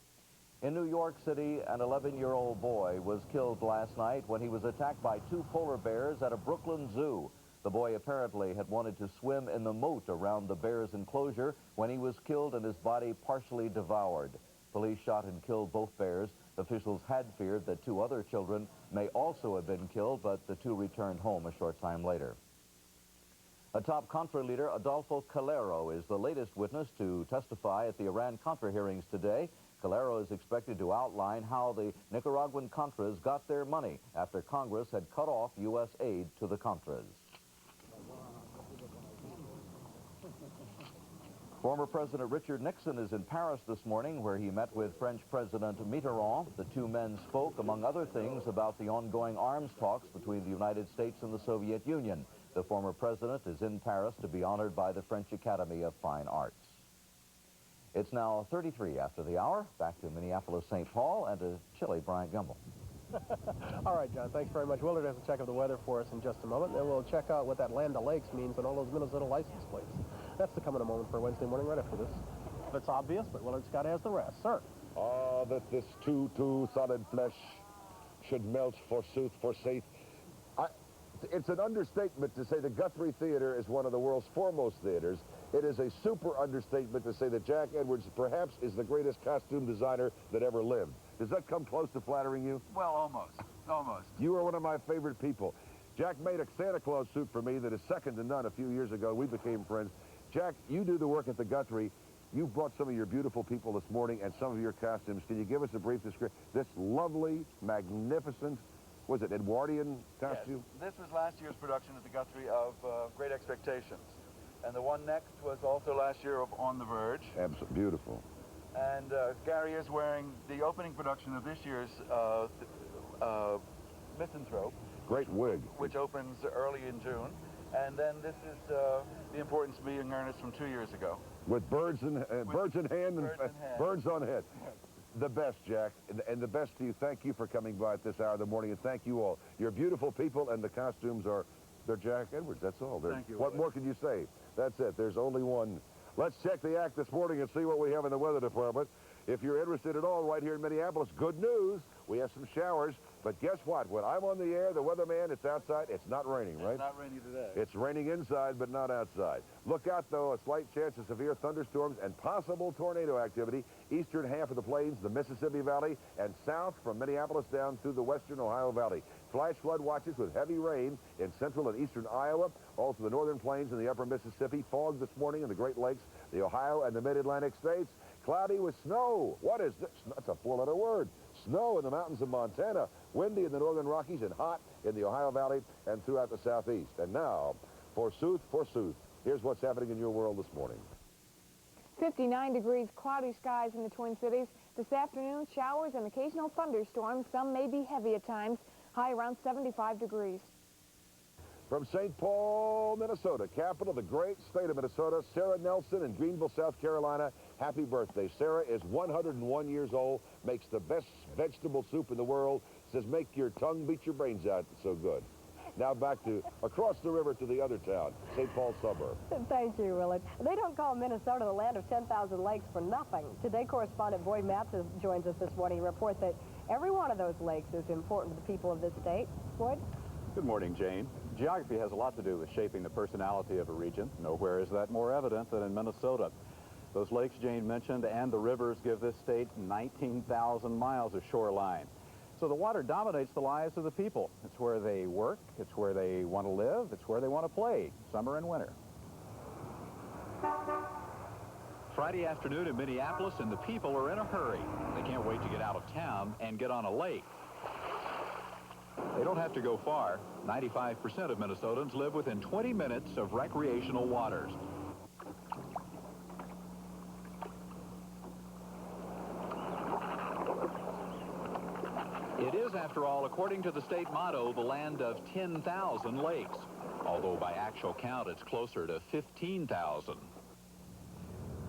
[SPEAKER 18] In New York City, an 11-year-old boy was killed last night when he was attacked by 2 polar bears at a Brooklyn zoo. The boy apparently had wanted to swim in the moat around the bear's enclosure when he was killed and his body partially devoured. Police shot and killed both bears. Officials had feared that 2 other children may also have been killed, but the 2 returned home a short time later. A top Contra leader, Adolfo Calero, is the latest witness to testify at the Iran-Contra hearings today. Calero is expected to outline how the Nicaraguan Contras got their money after Congress had cut off U.S. aid to the Contras. Former President Richard Nixon is in Paris this morning, where he met with French President Mitterrand. The two men spoke, among other things, about the ongoing arms talks between the United States and the Soviet Union. The former president is in Paris to be honored by the French Academy of Fine Arts. It's now 33 after the hour. Back to Minneapolis, St. Paul, and to chilly Bryant Gumbel.
[SPEAKER 15] All right, John, thanks very much. Willard has a check of the weather for us in just a moment, and then we'll check out what that Land O'Lakes means on all those Minnesota license plates. That's to come in a moment for Wednesday morning right after this. It's obvious, but Willard Scott has the rest. Sir.
[SPEAKER 2] Ah, that this too solid flesh should melt forsooth, forsake. It's an understatement to say the Guthrie Theater is one of the world's foremost theaters. It is a super understatement to say that Jack Edwards perhaps is the greatest costume designer that ever lived. Does that come close to flattering you?
[SPEAKER 3] Well, almost. Almost.
[SPEAKER 2] You are one of my favorite people. Jack made a Santa Claus suit for me that is second to none a few years ago. We became friends. Jack, you do the work at the Guthrie. You brought some of your beautiful people this morning and some of your costumes. Can you give us a brief description? This lovely, magnificent, was it Edwardian costume?
[SPEAKER 3] Yes. This was last year's production at the Guthrie of Great Expectations. And the one next was also last year of On the Verge.
[SPEAKER 2] Absolutely beautiful.
[SPEAKER 3] And Gary is wearing the opening production of this year's Misanthrope.
[SPEAKER 2] Great wig.
[SPEAKER 3] Which opens early in June. And then this is The Importance of Being Earnest from 2 years ago.
[SPEAKER 2] With birds in hand and birds on head. The best, Jack, and the best to you. Thank you for coming by at this hour of the morning, and thank you all. You're beautiful people, and the costumes they're Jack Edwards. That's all.
[SPEAKER 3] Thank you.
[SPEAKER 2] What more can you say? That's it. There's only one. Let's check the act this morning and see what we have in the weather department. If you're interested at all right here in Minneapolis, good news. We have some showers. But guess what? When I'm on the air, the weatherman, it's outside. It's not raining, right?
[SPEAKER 3] It's not raining today.
[SPEAKER 2] It's raining inside, but not outside. Look out, though, a slight chance of severe thunderstorms and possible tornado activity. Eastern half of the plains, the Mississippi Valley, and south from Minneapolis down through the western Ohio Valley. Flash flood watches with heavy rain in central and eastern Iowa, all through the northern plains and the upper Mississippi. Fog this morning in the Great Lakes, the Ohio and the mid-Atlantic states. Cloudy with snow. What is this? That's a four-letter word. Snow in the mountains of Montana. Windy in the northern Rockies and hot in the Ohio Valley and throughout the southeast. And now, forsooth, here's what's happening in your world this morning.
[SPEAKER 7] 59 degrees, cloudy skies in the Twin Cities. This afternoon, showers and occasional thunderstorms. Some may be heavy at times. High around 75 degrees.
[SPEAKER 2] From St. Paul, Minnesota, capital of the great state of Minnesota, Sarah Nelson in Greenville, South Carolina. Happy birthday. Sarah is 101 years old, makes the best vegetable soup in the world, says make your tongue beat your brains out. It's so good. Now back to across the river to the other town, St. Paul suburb.
[SPEAKER 17] Thank you, Willard. They don't call Minnesota the land of 10,000 lakes for nothing. Today, correspondent Boyd Matz joins us this morning to report that every one of those lakes is important to the people of this state. Boyd?
[SPEAKER 5] Good morning, Jane. Geography has a lot to do with shaping the personality of a region. Nowhere is that more evident than in Minnesota. Those lakes Jane mentioned and the rivers give this state 19,000 miles of shoreline. So the water dominates the lives of the people. It's where they work, it's where they want to live, it's where they want to play, summer and winter.
[SPEAKER 24] Friday afternoon in Minneapolis, and the people are in a hurry. They can't wait to get out of town and get on a lake. They don't have to go far. 95% of Minnesotans live within 20 minutes of recreational waters. It is, after all, according to the state motto, the land of 10,000 lakes. Although by actual count, it's closer to 15,000.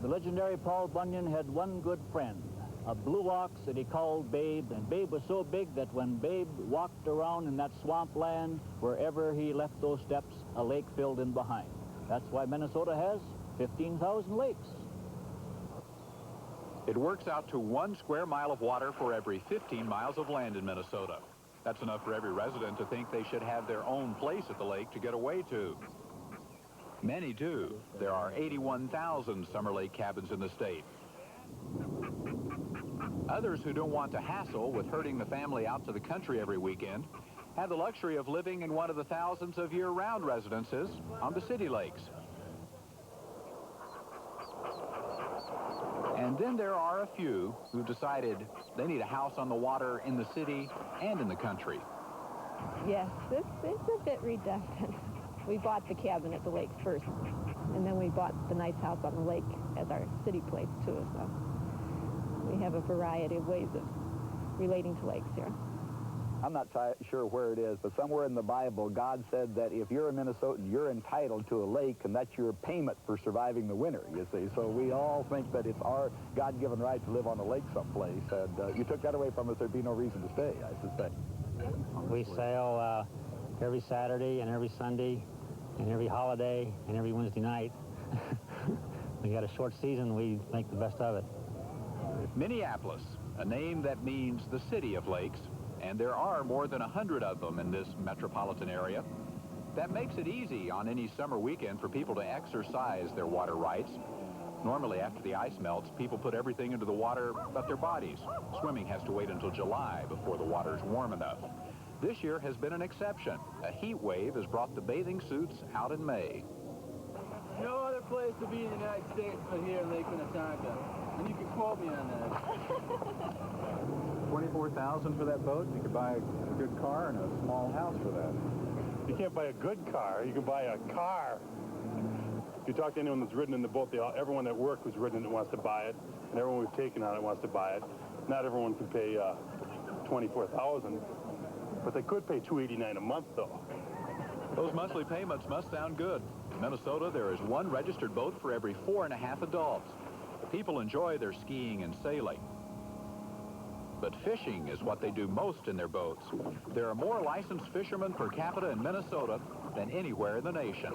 [SPEAKER 13] The legendary Paul Bunyan had one good friend, a blue ox that he called Babe, and Babe was so big that when Babe walked around in that swamp land, wherever he left those steps, a lake filled in behind. That's why Minnesota has 15,000 lakes.
[SPEAKER 24] It works out to 1 square mile of water for every 15 miles of land in Minnesota. That's enough for every resident to think they should have their own place at the lake to get away to. Many do. There are 81,000 summer lake cabins in the state. Others who don't want to hassle with herding the family out to the country every weekend have the luxury of living in one of the thousands of year-round residences on the city lakes. And then there are a few who've decided they need a house on the water in the city and in the country.
[SPEAKER 14] Yes, it's a bit redundant.
[SPEAKER 1] We bought the cabin at the lake first, and then we bought the nice house on the lake as our city place, too. So we have a variety of ways of relating to lakes here.
[SPEAKER 14] I'm not sure where it is, but somewhere in the Bible, God said that if you're a Minnesotan, you're entitled to a lake, and that's your payment for surviving the winter, you see. So we all think that it's our God-given right to live on a lake someplace, and you took that away from us, there'd be no reason to stay, I suspect.
[SPEAKER 16] We sail every Saturday and every Sunday and every holiday and every Wednesday night. We got a short season, we make the best of it.
[SPEAKER 24] Minneapolis, a name that means the city of lakes, and there are more than 100 of them in this metropolitan area. That makes it easy on any summer weekend for people to exercise their water rights. Normally, after the ice melts, people put everything into the water but their bodies. Swimming has to wait until July before the water's warm enough. This year has been an exception. A heat wave has brought the bathing suits out in May.
[SPEAKER 19] No other place to be in the United States but here in Lake Minnetonka. And you can quote me on that.
[SPEAKER 5] $24,000 for that boat. You could buy a good car and a small house for that.
[SPEAKER 20] You can't buy a good car. You can buy a car. If you talk to anyone that's ridden in the boat, everyone at work who's ridden in it wants to buy it, and everyone we've taken on it wants to buy it. Not everyone can pay $24,000, but they could pay $289 a month, though.
[SPEAKER 24] Those monthly payments must sound good. In Minnesota, there is one registered boat for every 4.5 adults. People enjoy their skiing and sailing. But fishing is what they do most in their boats. There are more licensed fishermen per capita in Minnesota than anywhere in the nation.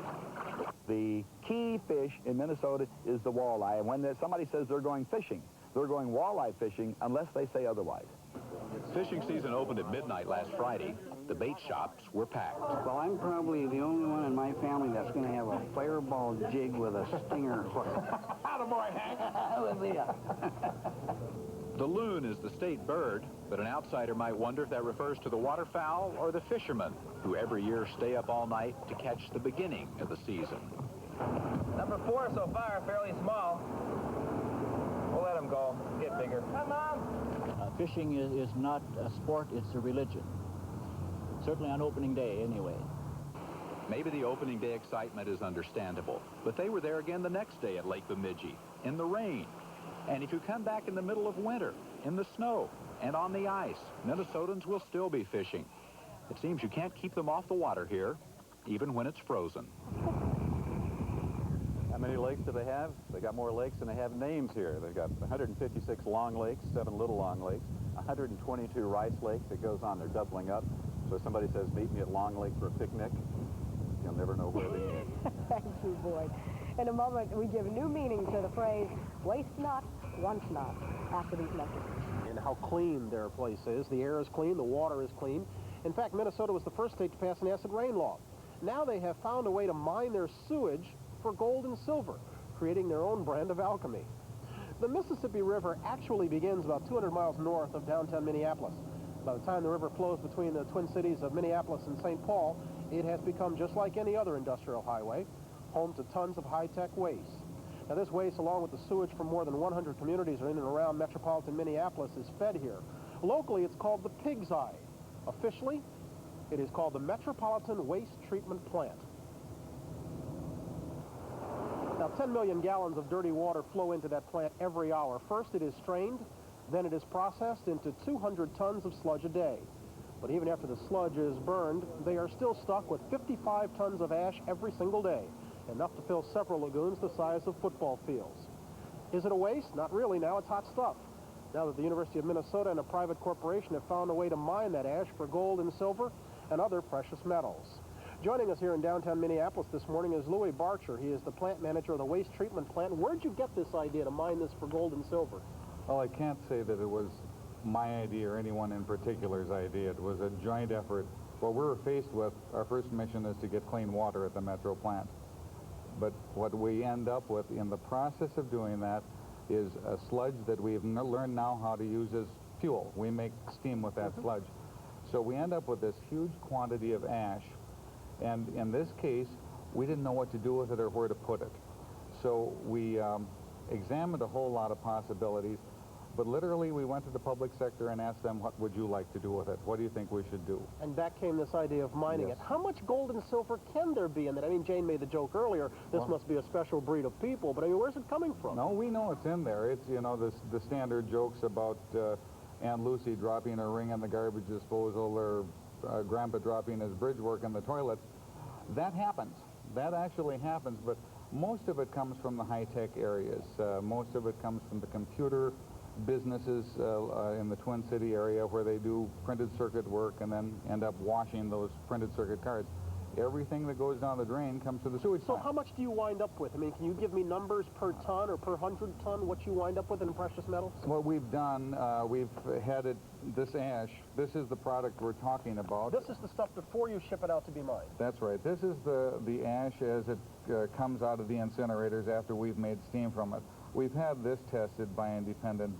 [SPEAKER 14] The key fish in Minnesota is the walleye, and when somebody says they're going fishing, they're going walleye fishing unless they say otherwise.
[SPEAKER 24] Fishing season opened at midnight last Friday. The bait shops were packed.
[SPEAKER 21] Well, I'm probably the only one in my family that's going to have a fireball jig with a stinger hook.
[SPEAKER 20] Attaboy, Hank!
[SPEAKER 24] The loon is the state bird, but an outsider might wonder if that refers to the waterfowl or the fishermen, who every year stay up all night to catch the beginning of the season.
[SPEAKER 9] Number 4 so far, fairly small. We'll let them go, get bigger. Come on!
[SPEAKER 13] Fishing is not a sport, it's a religion. Certainly on opening day, anyway.
[SPEAKER 24] Maybe the opening day excitement is understandable, but they were there again the next day at Lake Bemidji, in the rain. And if you come back in the middle of winter, in the snow, and on the ice, Minnesotans will still be fishing. It seems you can't keep them off the water here, even when it's frozen.
[SPEAKER 5] How many lakes do they have? They got more lakes than they have names here. They've got 156 long lakes, 7 little long lakes, 122 rice lakes. It goes on, they're doubling up. So if somebody says, meet me at Long Lake for a picnic, you'll never know where they meet.
[SPEAKER 17] Thank you, Boyd. In a moment, we give new meaning to the phrase, waste not, want not, after these messages.
[SPEAKER 15] And how clean their place is. The air is clean, the water is clean. In fact, Minnesota was the first state to pass an acid rain law. Now they have found a way to mine their sewage for gold and silver, creating their own brand of alchemy. The Mississippi River actually begins about 200 miles north of downtown Minneapolis. By the time the river flows between the twin cities of Minneapolis and St. Paul, it has become just like any other industrial highway, home to tons of high-tech waste. Now, this waste, along with the sewage from more than 100 communities in and around metropolitan Minneapolis, is fed here. Locally, it's called the Pig's Eye. Officially, it is called the Metropolitan Waste Treatment Plant. Now, 10 million gallons of dirty water flow into that plant every hour. First, it is strained, then it is processed into 200 tons of sludge a day. But even after the sludge is burned, they are still stuck with 55 tons of ash every single day, enough to fill several lagoons the size of football fields. Is it a waste? Not really. Now it's hot stuff. Now that the University of Minnesota and a private corporation have found a way to mine that ash for gold and silver and other precious metals. Joining us here in downtown Minneapolis this morning is Louis Barcher. He is the plant manager of the waste treatment plant. Where'd you get this idea to mine this for gold and silver?
[SPEAKER 22] Well, I can't say that it was my idea or anyone in particular's idea. It was a joint effort. What we were faced with, our first mission is to get clean water at the Metro plant. But what we end up with in the process of doing that is a sludge that we've learned now how to use as fuel. We make steam with that sludge. So we end up with this huge quantity of ash, and in this case, we didn't know what to do with it or where to put it. So we examined a whole lot of possibilities. But literally, we went to the public sector and asked them, what would you like to do with it? What do you think we should do?
[SPEAKER 15] And back came this idea of mining it. How much gold and silver can there be in it? I mean, Jane made the joke earlier, this must be a special breed of people, but I mean, where's it coming from?
[SPEAKER 22] No, we know it's in there. It's, you know, the standard jokes about Aunt Lucy dropping her ring in the garbage disposal, or Grandpa dropping his bridge work in the toilet. That happens. That actually happens, but most of it comes from the high-tech areas. Most of it comes from the computer businesses in the Twin City area, where they do printed circuit work and then end up washing those printed circuit cards. Everything that goes down the drain comes to the sewage plant.
[SPEAKER 15] So how much do you wind up with? I mean, can you give me numbers per ton or per 100 ton, what you wind up with in precious metals?
[SPEAKER 22] What we've done, we've had it, this ash, this is the product we're talking about.
[SPEAKER 15] This is the stuff before you ship it out to be mined.
[SPEAKER 22] That's right. This is the ash as it comes out of the incinerators after we've made steam from it. We've had this tested by independent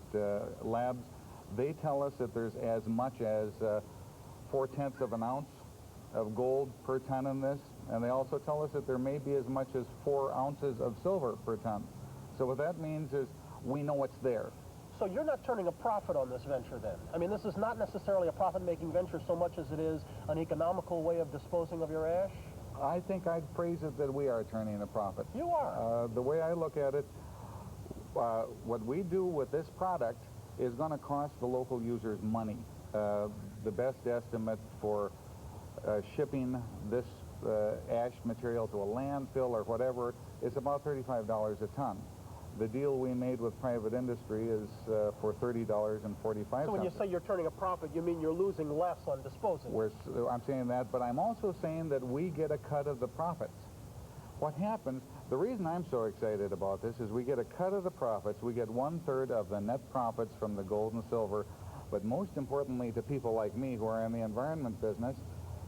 [SPEAKER 22] labs. They tell us that there's as much as 0.4 of an ounce of gold per ton in this, and they also tell us that there may be as much as 4 ounces of silver per ton. So what that means is we know it's there.
[SPEAKER 15] So you're not turning a profit on this venture then? I mean, this is not necessarily a profit-making venture so much as it is an economical way of disposing of your ash?
[SPEAKER 22] I think I'd phrase it that we are turning a profit.
[SPEAKER 15] You are?
[SPEAKER 22] The way I look at it, what we do with this product is going to cost the local users money. The best estimate for shipping this ash material to a landfill or whatever is about $35 a ton. The deal we made with private industry is for $30.45.
[SPEAKER 15] So when you say you're turning a profit, you mean you're losing less on disposing?
[SPEAKER 22] I'm saying that, but I'm also saying that we get a cut of the profits. What happens, the reason I'm so excited about this is we get a cut of the profits. We get 1/3 of the net profits from the gold and silver, but most importantly to people like me who are in the environment business,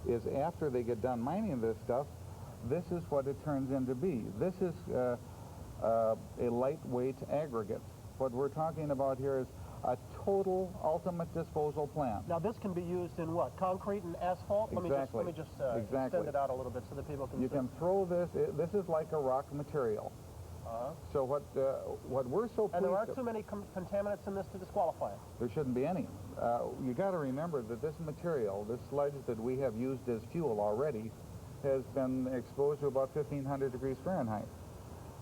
[SPEAKER 22] is after they get done mining this stuff, this is what it turns into be. This is a lightweight aggregate. What we're talking about here is a total ultimate disposal plant.
[SPEAKER 15] Now this can be used in what? Concrete and asphalt?
[SPEAKER 22] Exactly.
[SPEAKER 15] Let me just extend it out a little bit so that people can see.
[SPEAKER 22] You can throw this, this is like a rock material. So what we're so pleased...
[SPEAKER 15] And there aren't too many contaminants in this to disqualify it?
[SPEAKER 22] There shouldn't be any. You got to remember that this material, this sludge that we have used as fuel already, has been exposed to about 1,500 degrees Fahrenheit.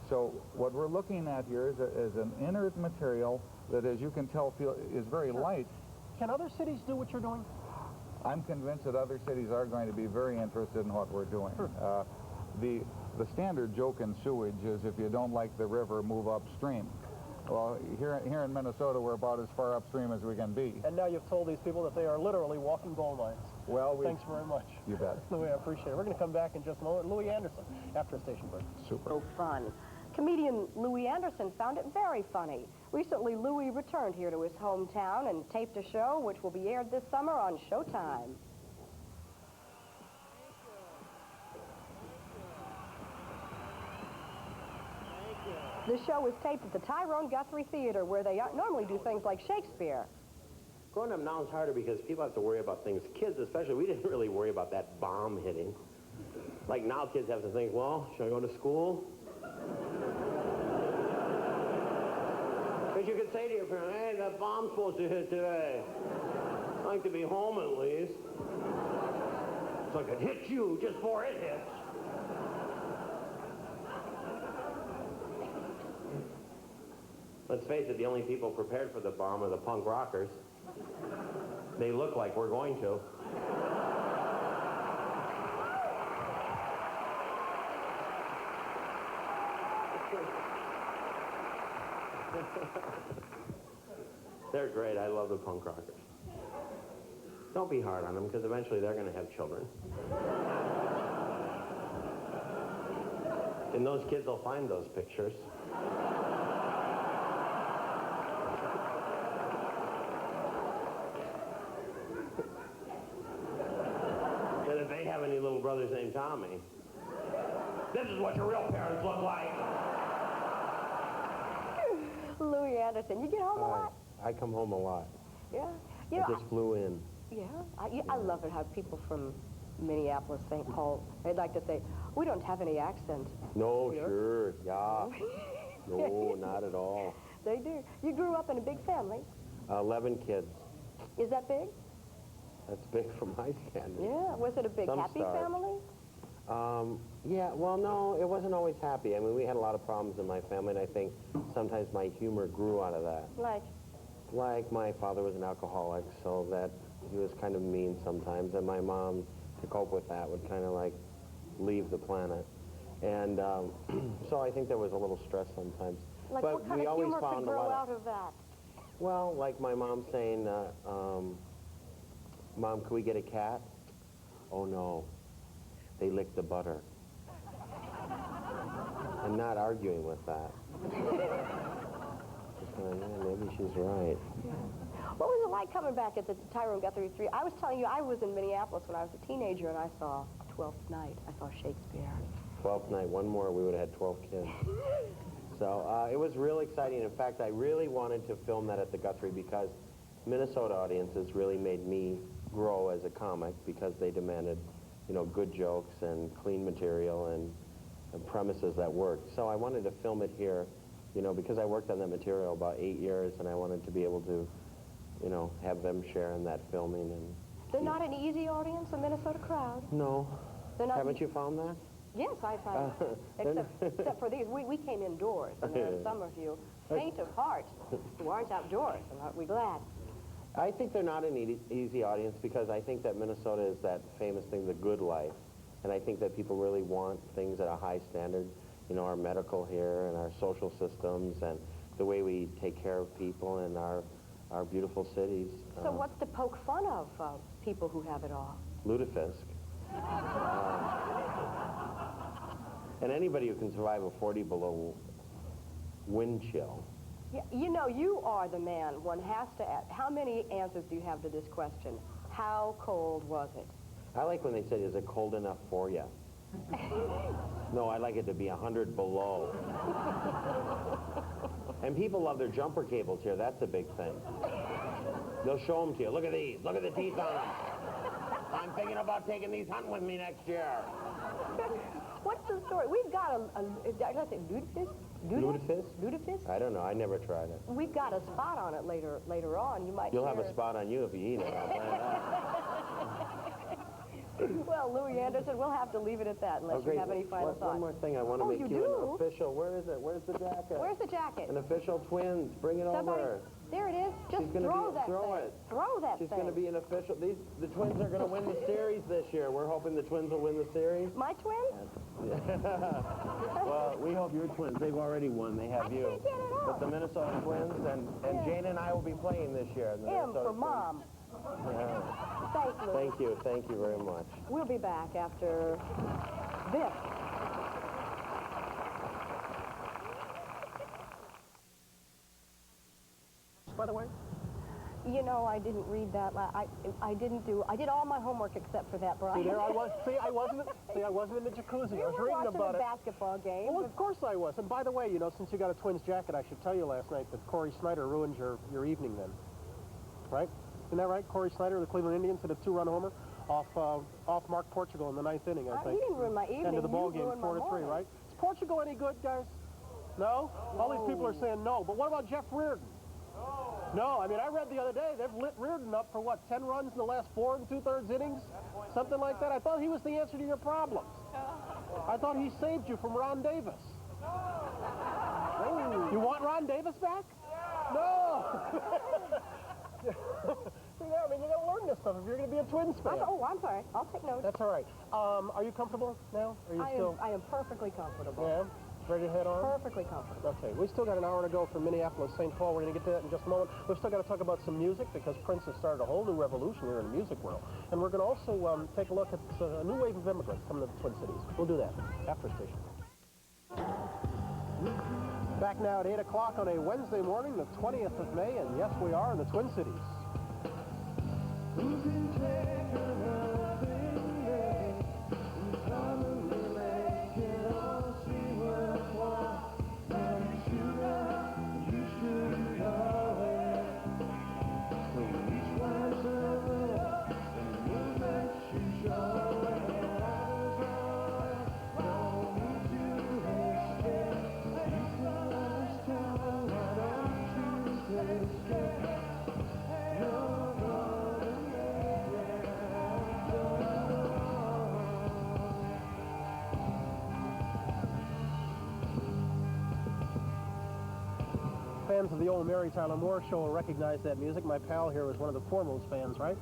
[SPEAKER 22] So what we're looking at here is an inert material that, as you can tell, is very light.
[SPEAKER 15] Can other cities do what you're doing?
[SPEAKER 22] I'm convinced that other cities are going to be very interested in what we're doing. The standard joke in sewage is if you don't like the river, move upstream. Well, here in Minnesota, we're about as far upstream as we can be.
[SPEAKER 15] And now you've told these people that they are literally walking gold mines.
[SPEAKER 22] Well,
[SPEAKER 15] thanks very much.
[SPEAKER 22] You bet.
[SPEAKER 15] Louis, I appreciate it. We're going to come back in just a moment. Louis Anderson, after a station break.
[SPEAKER 22] Super.
[SPEAKER 17] So fun. Comedian Louis Anderson found it very funny. Recently, Louis returned here to his hometown and taped a show which will be aired this summer on Showtime. The show was taped at the Tyrone Guthrie Theater, where they normally do things like Shakespeare.
[SPEAKER 9] Growing up now is harder because people have to worry about things. Kids especially, we didn't really worry about that bomb hitting. Like now kids have to think, well, should I go to school? Because you could say to your parent, hey, that bomb's supposed to hit today. I'd like to be home at least. So I could hit you just before it hits. Let's face it, the only people prepared for the bomb are the punk rockers. They look like we're going to. They're great. I love the punk rockers. Don't be hard on them, because eventually they're going to have children. And those kids will find those pictures. And if they have any little brothers named Tommy, this is what your real parents look like.
[SPEAKER 17] Louis Anderson, you get home a lot?
[SPEAKER 9] I come home a lot.
[SPEAKER 17] Yeah.
[SPEAKER 9] I just flew in.
[SPEAKER 17] Yeah. I love it how people from Minneapolis, St. Paul, they'd like to say, we don't have any accent.
[SPEAKER 9] No, sure, yeah. No, not at all.
[SPEAKER 17] They do. You grew up in a big family.
[SPEAKER 9] 11 kids.
[SPEAKER 17] Is that big?
[SPEAKER 9] That's big for my standards.
[SPEAKER 17] Yeah. Was it a big
[SPEAKER 9] Some
[SPEAKER 17] happy
[SPEAKER 9] stars.
[SPEAKER 17] family?
[SPEAKER 9] Yeah, well, no, it wasn't always happy. I mean, we had a lot of problems in my family, and I think sometimes my humor grew out of that. Like my father was an alcoholic, so that he was kind of mean sometimes, and my mom, to cope with that, would kind of like leave the planet. And so I think there was a little stress sometimes.
[SPEAKER 17] Like
[SPEAKER 9] but
[SPEAKER 17] what kind
[SPEAKER 9] we
[SPEAKER 17] of
[SPEAKER 9] always
[SPEAKER 17] humor
[SPEAKER 9] found
[SPEAKER 17] could
[SPEAKER 9] a
[SPEAKER 17] grow
[SPEAKER 9] lot
[SPEAKER 17] out of that?
[SPEAKER 9] Well, like my mom saying, Mom, can we get a cat? Oh no, they lick the butter. I'm not arguing with that. Just going, yeah, maybe she's right.
[SPEAKER 17] What was it like coming back at the Tyrone Guthrie 3? I was telling you, I was in Minneapolis when I was a teenager, and I saw Twelfth Night. I saw Shakespeare.
[SPEAKER 9] 12th night, one more, we would have had 12 kids. So it was real exciting. In fact, I really wanted to film that at the Guthrie because Minnesota audiences really made me grow as a comic because they demanded, you know, good jokes and clean material and premises that worked. So I wanted to film it here, you know, because I worked on that material about 8 years, and I wanted to be able to, you know, have them share in that filming. And
[SPEAKER 17] They're not an easy audience, the Minnesota crowd.
[SPEAKER 9] no.
[SPEAKER 17] They're not.
[SPEAKER 9] Haven't you found that?
[SPEAKER 17] Yes, I found it. Except for these. We came indoors, and there are some of you faint of heart who aren't outdoors, and aren't we glad?
[SPEAKER 9] I think they're not an easy audience because I think that Minnesota is that famous thing, the good life. And I think that people really want things at a high standard. You know, our medical here and our social systems and the way we take care of people in our beautiful cities.
[SPEAKER 17] So what's to poke fun of people who have it all?
[SPEAKER 9] Lutefisk. And anybody who can survive a 40 below wind chill.
[SPEAKER 17] Yeah, you know, you are the man one has to ask. How many answers do you have to this question? How cold was it?
[SPEAKER 9] I like when they said, is it cold enough for you? No, I like it to be 100 below. And people love their jumper cables here. That's a big thing. They'll show them to you. Look at these. Look at the teeth on them. I'm thinking about taking these hunting with me next year.
[SPEAKER 17] What's the story? We've got let's say, lutefisk?
[SPEAKER 9] Lutefisk?
[SPEAKER 17] Lutefisk?
[SPEAKER 9] I don't know. I never tried it.
[SPEAKER 17] We've got a spot on it later on. You might
[SPEAKER 9] You'll have
[SPEAKER 17] hear
[SPEAKER 9] a spot on you if you eat it. I'll tell you that.
[SPEAKER 17] Well, Louis Anderson, we'll have to leave it at that unless you have any final thoughts.
[SPEAKER 9] One more thing. I want to make you an official. Where is it? Where's the jacket?
[SPEAKER 17] Where's the jacket?
[SPEAKER 9] An official twins. Bring it over.
[SPEAKER 17] There it is. Just throw that thing. Throw that thing.
[SPEAKER 9] She's going to be an official. The twins are going to win the series this year. We're hoping the twins will win the series.
[SPEAKER 17] My twins?
[SPEAKER 9] Well, we hope your twins. They've already won. They have you.
[SPEAKER 17] I can't get it out.
[SPEAKER 9] But the Minnesota Twins and Jane and I will be playing this year.
[SPEAKER 17] M for Mom.
[SPEAKER 9] Yeah.
[SPEAKER 17] Thanks, Lou.
[SPEAKER 9] Thank you. Thank you very much.
[SPEAKER 17] We'll be back after this.
[SPEAKER 15] By the way?
[SPEAKER 17] You know, I didn't read that. I did all my homework except for that, Brian.
[SPEAKER 15] See, there I was. I wasn't in the jacuzzi.
[SPEAKER 17] You
[SPEAKER 15] I was
[SPEAKER 17] were
[SPEAKER 15] reading
[SPEAKER 17] watching
[SPEAKER 15] about
[SPEAKER 17] a
[SPEAKER 15] it.
[SPEAKER 17] basketball game.
[SPEAKER 15] Well, of course I was. And by the way, you know, since you got a Twins jacket, I should tell you last night that Corey Snyder ruined your evening then. Right? Isn't that right? Corey Snyder of the Cleveland Indians hit a 2-run homer off Mark Portugal in the 9th inning, I think.
[SPEAKER 17] He didn't ruin my evening.
[SPEAKER 15] End of the ball game,
[SPEAKER 17] ruined my
[SPEAKER 15] 4-3,
[SPEAKER 17] morning.
[SPEAKER 15] right? Is Portugal any good, guys? No? All these people are saying no. But what about Jeff Reardon? No, I mean, I read the other day, they've lit Reardon up for, what, 10 runs in the last 4 2/3 innings? Something like that. I thought he was the answer to your problems. I thought he saved you from Ron Davis. Oh. You want Ron Davis back? No! Yeah, I mean, you gotta learn this stuff if you're gonna be a Twins fan.
[SPEAKER 17] I'm sorry. I'll take notes.
[SPEAKER 15] That's all right. Are you comfortable now? Are you
[SPEAKER 17] I am perfectly comfortable.
[SPEAKER 15] Yeah? Ready to head on?
[SPEAKER 17] Perfectly comfortable.
[SPEAKER 15] Okay, we still got an hour to go from Minneapolis, St. Paul. We're going to get to that in just a moment. We've still got to talk about some music because Prince has started a whole new revolution here in the music world. And we're going to also take a look at a new wave of immigrants coming to the Twin Cities. We'll do that after station. Back now at 8 o'clock on a Wednesday morning, the 20th of May, and yes, we are in the Twin Cities. fans of the old Mary Tyler Moore Show will recognize that music. My pal here is one of the foremost fans, right?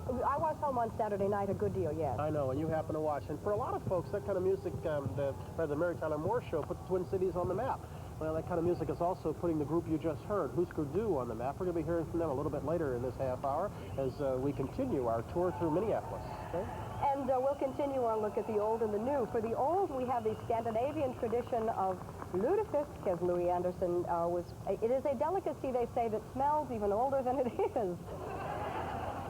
[SPEAKER 17] I was home on Saturday night a good deal, yes.
[SPEAKER 15] I know, and you happen to watch. And for a lot of folks, that kind of music, the Mary Tyler Moore Show, put the Twin Cities on the map. Well, that kind of music is also putting the group you just heard, Husker Du, on the map. We're going to be hearing from them a little bit later in this half hour as we continue our tour through Minneapolis. Okay?
[SPEAKER 17] And we'll continue our look at the old and the new. For the old, we have the Scandinavian tradition of lutefisk, as Louis Anderson was. It is a delicacy, they say, that smells even older than it is.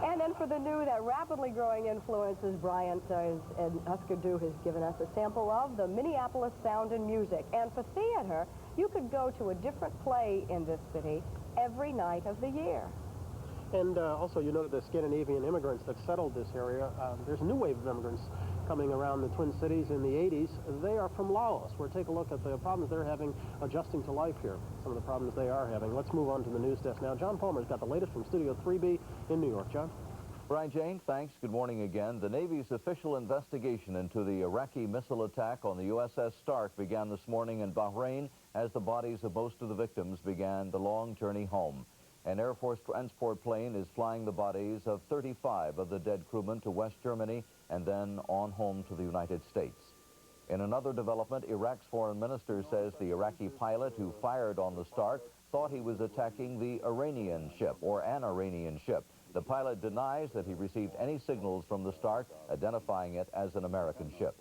[SPEAKER 17] And then for the new, that rapidly growing influences, Bryant and Husker Du has given us a sample of the Minneapolis Sound and Music. And for theater, you could go to a different play in this city every night of the year.
[SPEAKER 15] And also, you know, the Scandinavian immigrants that settled this area, there's a new wave of immigrants coming around the Twin Cities in the 80s. They are from Laos. We'll take a look at the problems they're having adjusting to life here, some of the problems they are having. Let's move on to the news desk now. John Palmer's got the latest from Studio 3B in New York. John?
[SPEAKER 18] Brian Jane, thanks. Good morning again. The Navy's official investigation into the Iraqi missile attack on the USS Stark began this morning in Bahrain as the bodies of most of the victims began the long journey home. An Air Force transport plane is flying the bodies of 35 of the dead crewmen to West Germany and then on home to the United States. In another development, Iraq's foreign minister says the Iraqi pilot who fired on the Stark thought he was attacking the Iranian ship, or an Iranian ship. The pilot denies that he received any signals from the Stark identifying it as an American ship.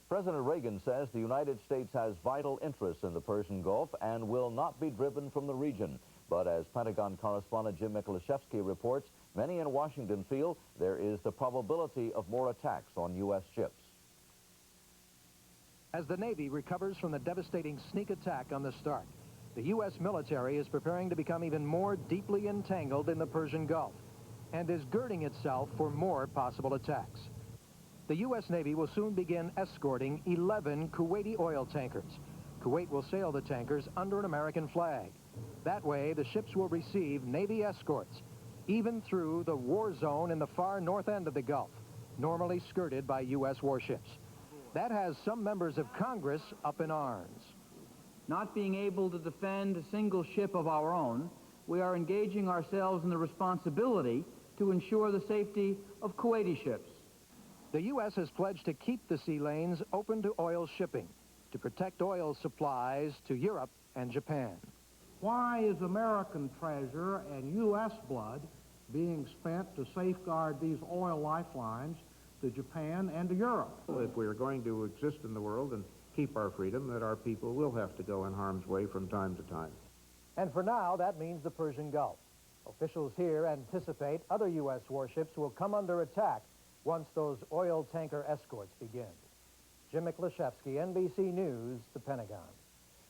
[SPEAKER 18] President Reagan says the United States has vital interests in the Persian Gulf and will not be driven from the region. But as Pentagon correspondent Jim Miklashevsky reports, many in Washington feel there is the probability of more attacks on U.S. ships.
[SPEAKER 4] As the Navy recovers from the devastating sneak attack on the Stark, the U.S. military is preparing to become even more deeply entangled in the Persian Gulf and is girding itself for more possible attacks. The U.S. Navy will soon begin escorting 11 Kuwaiti oil tankers. Kuwait will sail the tankers under an American flag. That way, the ships will receive Navy escorts, even through the war zone in the far north end of the Gulf, normally skirted by U.S. warships. That has some members of Congress up in arms.
[SPEAKER 19] Not being able to defend a single ship of our own, we are engaging ourselves in the responsibility to ensure the safety of Kuwaiti ships.
[SPEAKER 4] The U.S. has pledged to keep the sea lanes open to oil shipping, to protect oil supplies to Europe and Japan.
[SPEAKER 6] Why is American treasure and U.S. blood being spent to safeguard these oil lifelines to Japan and to Europe?
[SPEAKER 11] If we are going to exist in the world and keep our freedom, that our people will have to go in harm's way from time to time.
[SPEAKER 4] And for now, that means the Persian Gulf. Officials here anticipate other U.S. warships will come under attack once those oil tanker escorts begin. Jim Miklashevsky, NBC News, the Pentagon.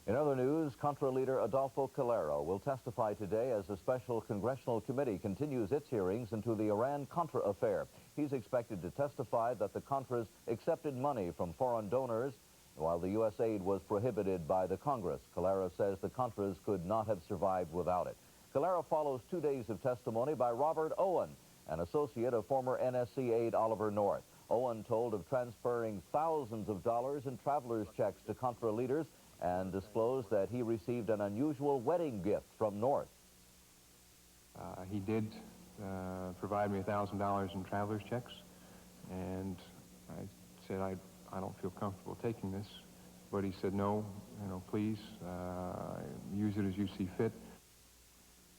[SPEAKER 18] In other news, Contra leader Adolfo Calero will testify today as a special congressional committee continues its hearings into the Iran-Contra affair. He's expected to testify that the Contras accepted money from foreign donors while the U.S. aid was prohibited by the Congress. Calero says the Contras could not have survived without it. Calero follows 2 days of testimony by Robert Owen, an associate of former NSC aide Oliver North. Owen told of transferring thousands of dollars in traveler's checks to Contra leaders and disclosed that he received an unusual wedding gift from North.
[SPEAKER 8] He did provide me $1,000 in traveler's checks, and I said, I don't feel comfortable taking this. But he said, no, please, use it as you see fit.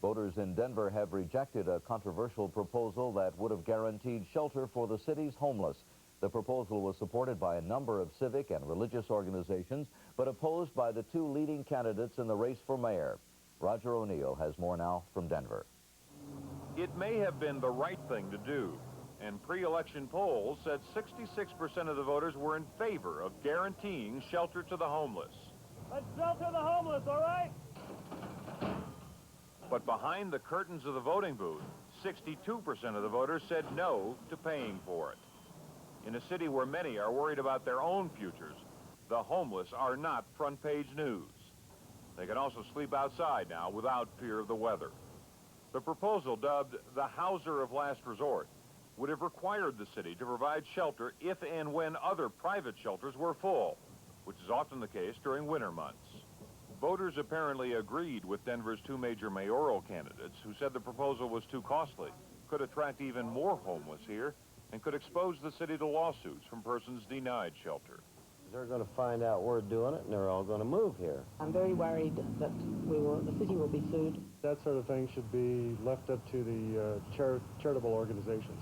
[SPEAKER 18] Voters in Denver have rejected a controversial proposal that would have guaranteed shelter for the city's homeless. The proposal was supported by a number of civic and religious organizations, but opposed by the 2 leading candidates in the race for mayor. Roger O'Neill has more now from Denver.
[SPEAKER 23] It may have been the right thing to do, and pre-election polls said 66% of the voters were in favor of guaranteeing shelter to the homeless.
[SPEAKER 25] Let's shelter the homeless, all right?
[SPEAKER 23] But behind the curtains of the voting booth, 62% of the voters said no to paying for it. In a city where many are worried about their own futures, the homeless are not front-page news. They can also sleep outside now without fear of the weather. The proposal, dubbed the Hauser of Last Resort, would have required the city to provide shelter if and when other private shelters were full, which is often the case during winter months. Voters apparently agreed with Denver's two major mayoral candidates who said the proposal was too costly, could attract even more homeless here, and could expose the city to lawsuits from persons denied shelter.
[SPEAKER 9] They're going to find out we're doing it, and they're all going to move here.
[SPEAKER 1] I'm very worried that the city will be sued.
[SPEAKER 2] That sort of thing should be left up to the charitable organizations.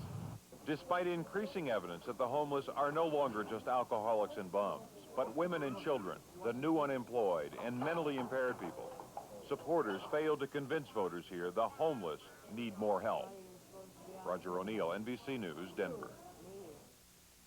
[SPEAKER 23] Despite increasing evidence that the homeless are no longer just alcoholics and bums, but women and children, the new unemployed, and mentally impaired people, supporters failed to convince voters here the homeless need more help. Roger O'Neill, NBC News, Denver.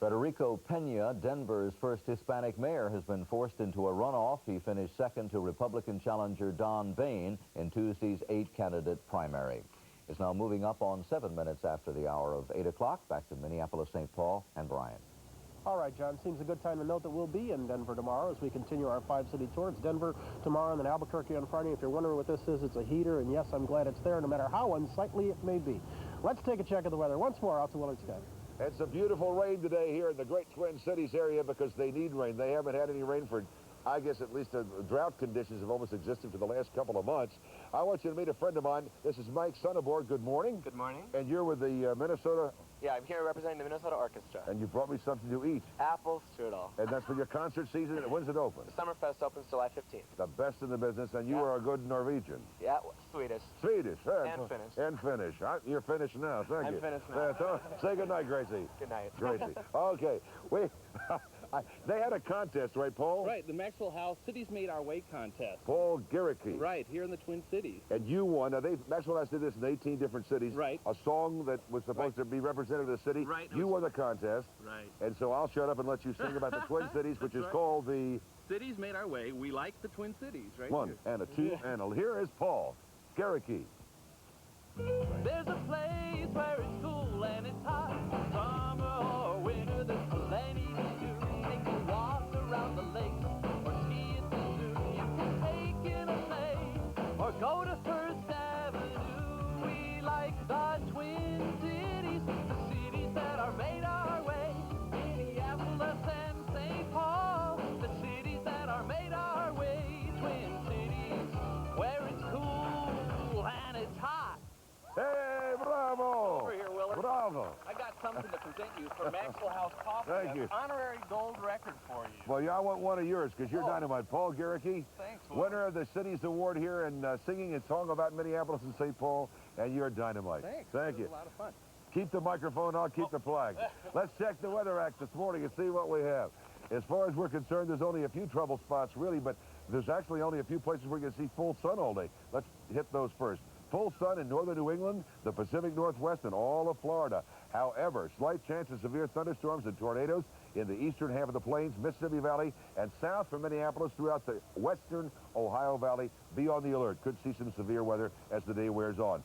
[SPEAKER 18] Federico Pena, Denver's first Hispanic mayor, has been forced into a runoff. He finished second to Republican challenger Don Bain in Tuesday's 8-candidate primary. It's now moving up on 7 minutes after the hour of 8 o'clock. Back to Minneapolis, St. Paul, and Brian.
[SPEAKER 15] All right, John, seems a good time to note that we'll be in Denver tomorrow as we continue our 5-city tour. It's Denver tomorrow and then Albuquerque on Friday. If you're wondering what this is, it's a heater, and yes, I'm glad it's there, no matter how unsightly it may be. Let's take a check of the weather once more out to Willard Scott.
[SPEAKER 3] It's a beautiful rain today here in the Great Twin Cities area because they need rain. They haven't had any rain for, I guess, at least drought conditions have almost existed for the last couple of months. I want you to meet a friend of mine. This is Mike Sonneborg. Good morning.
[SPEAKER 7] Good morning.
[SPEAKER 3] And you're with the Minnesota...
[SPEAKER 7] Yeah, I'm here representing the Minnesota Orchestra.
[SPEAKER 3] And you brought me something to eat.
[SPEAKER 7] Apples, strudel.
[SPEAKER 3] And that's for your concert season. When's it open?
[SPEAKER 7] The Summerfest opens July 15th.
[SPEAKER 3] The best in the business, and you are a good Norwegian.
[SPEAKER 7] Yeah, Swedish.
[SPEAKER 3] Swedish.
[SPEAKER 7] And Finnish.
[SPEAKER 3] And Finnish. You're finished now. Thank you.
[SPEAKER 7] I'm finished now.
[SPEAKER 3] Say good night, Gracie.
[SPEAKER 7] Good night.
[SPEAKER 3] Gracie. Okay. They had a contest, right, Paul?
[SPEAKER 10] Right, the Maxwell House Cities Made Our Way contest.
[SPEAKER 3] Paul Gericke.
[SPEAKER 10] Right, here in the Twin Cities.
[SPEAKER 3] And you won. Now, Maxwell House did this in 18 different cities.
[SPEAKER 10] Right.
[SPEAKER 3] A song that was supposed to be representative of the city.
[SPEAKER 10] Right.
[SPEAKER 3] You won the contest.
[SPEAKER 10] Right.
[SPEAKER 3] And so I'll shut up and let you sing about the Twin Cities, which is called the...
[SPEAKER 10] Cities Made Our Way. We like the Twin Cities, right?
[SPEAKER 3] 1 and a 2 and a... Here is Paul Gericke.
[SPEAKER 12] There's a place where it's cool and it's hot. Summer or winter, there's plenty to do. Take a walk around the lake or ski at the zoo. You can take in a sleigh or go to First Avenue. We like the Twin Cities, the cities that are made our way. Minneapolis and St. Paul, the cities that are made our way. Twin Cities, where it's cool and it's hot.
[SPEAKER 3] Hey, bravo!
[SPEAKER 10] Over here, Willard.
[SPEAKER 3] Bravo!
[SPEAKER 10] I got something to present you for Maxwell House Coffee.
[SPEAKER 3] Thank you.
[SPEAKER 10] An honorary gold record for you.
[SPEAKER 3] Well, yeah, I want one of yours because you're dynamite. Paul Gericke,
[SPEAKER 10] Thanks, Will.
[SPEAKER 3] winner of the Cities Award here and singing a song about Minneapolis and St. Paul, and you're dynamite.
[SPEAKER 10] Thanks.
[SPEAKER 3] Thank you.
[SPEAKER 10] It was a lot of fun.
[SPEAKER 3] Keep the microphone, I'll keep the flag. Let's check the weather act this morning and see what we have. As far as we're concerned, there's only a few trouble spots, really, but there's actually only a few places where you can see full sun all day. Let's hit those first. Full sun in northern New England, the Pacific Northwest, and all of Florida. However, slight chance of severe thunderstorms and tornadoes in the eastern half of the plains, Mississippi Valley, and south from Minneapolis throughout the western Ohio Valley. Be on the alert. Could see some severe weather as the day wears on.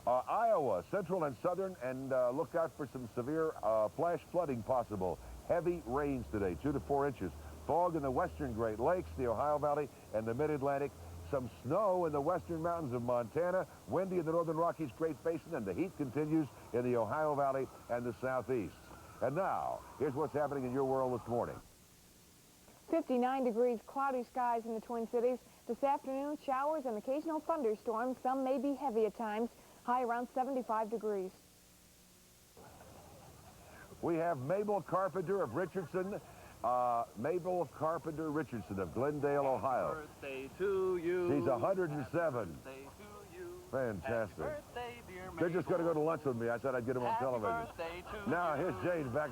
[SPEAKER 3] Iowa, central and southern, and look out for some severe flash flooding possible. Heavy rains today, 2 to 4 inches. Fog in the western Great Lakes, the Ohio Valley, and the Mid-Atlantic. Some snow in the western mountains of Montana, windy in the northern Rockies Great Basin, and the heat continues in the Ohio Valley and the southeast. And now, here's what's happening in your world this morning.
[SPEAKER 1] 59 degrees, cloudy skies in the Twin Cities. This afternoon, showers and occasional thunderstorms. Some may be heavy at times. High around 75 degrees.
[SPEAKER 3] We have Mabel Carpenter of Richardson. Mabel Carpenter Richardson of Glendale, Ohio.
[SPEAKER 12] Happy birthday to you.
[SPEAKER 3] She's 107.
[SPEAKER 12] Happy birthday to you.
[SPEAKER 3] Fantastic.
[SPEAKER 12] Happy birthday, dear
[SPEAKER 3] They're just going to go to lunch with me. I said I'd get them on
[SPEAKER 12] Happy
[SPEAKER 3] television.
[SPEAKER 12] birthday to
[SPEAKER 3] Now,
[SPEAKER 12] you.
[SPEAKER 3] here's Jane back.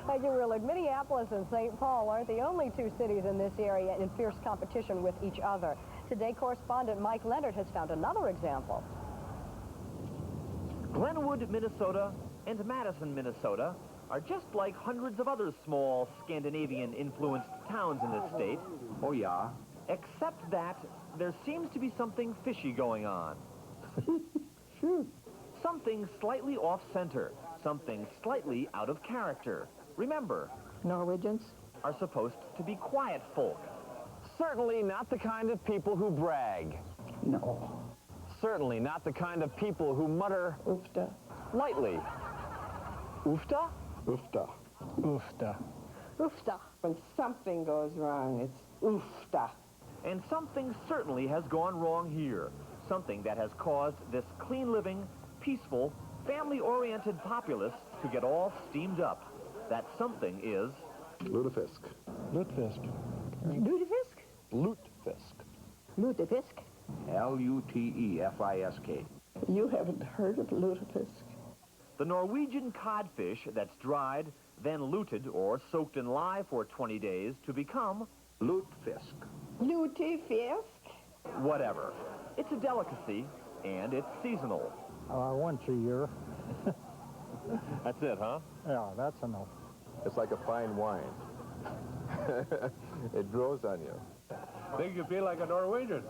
[SPEAKER 17] Thank you, Willard. Minneapolis and St. Paul aren't the only two cities in this area in fierce competition with each other. Today, correspondent Mike Leonard has found another example.
[SPEAKER 26] Glenwood, Minnesota, and Madison, Minnesota, are just like hundreds of other small Scandinavian-influenced towns in this state. Oh, yeah? Except that there seems to be something fishy going on. Something slightly off-center. Something slightly out of character. Remember,
[SPEAKER 1] Norwegians
[SPEAKER 26] are supposed to be quiet folk.
[SPEAKER 27] Certainly not the kind of people who brag.
[SPEAKER 1] No.
[SPEAKER 27] Certainly not the kind of people who mutter
[SPEAKER 1] Oofta.
[SPEAKER 27] lightly. Oofta?
[SPEAKER 28] Oofta. Oofta.
[SPEAKER 29] Oofta. When something goes wrong, it's oofta.
[SPEAKER 26] And something certainly has gone wrong here. Something that has caused this clean-living, peaceful, family-oriented populace to get all steamed up. That something is...
[SPEAKER 2] Lutefisk.
[SPEAKER 5] Lutefisk.
[SPEAKER 17] Lutefisk?
[SPEAKER 5] Lutefisk.
[SPEAKER 17] Lutefisk?
[SPEAKER 5] L-U-T-E-F-I-S-K.
[SPEAKER 17] You haven't heard of lutefisk?
[SPEAKER 26] The Norwegian codfish that's dried, then luted or soaked in lye for 20 days to become...
[SPEAKER 5] Lutefisk.
[SPEAKER 17] Lutefisk?
[SPEAKER 26] Whatever. It's a delicacy, and it's seasonal.
[SPEAKER 6] Once a year.
[SPEAKER 3] That's it, huh?
[SPEAKER 6] Yeah, that's enough.
[SPEAKER 3] It's like a fine wine. It grows on you.
[SPEAKER 10] Think you feel like a Norwegian.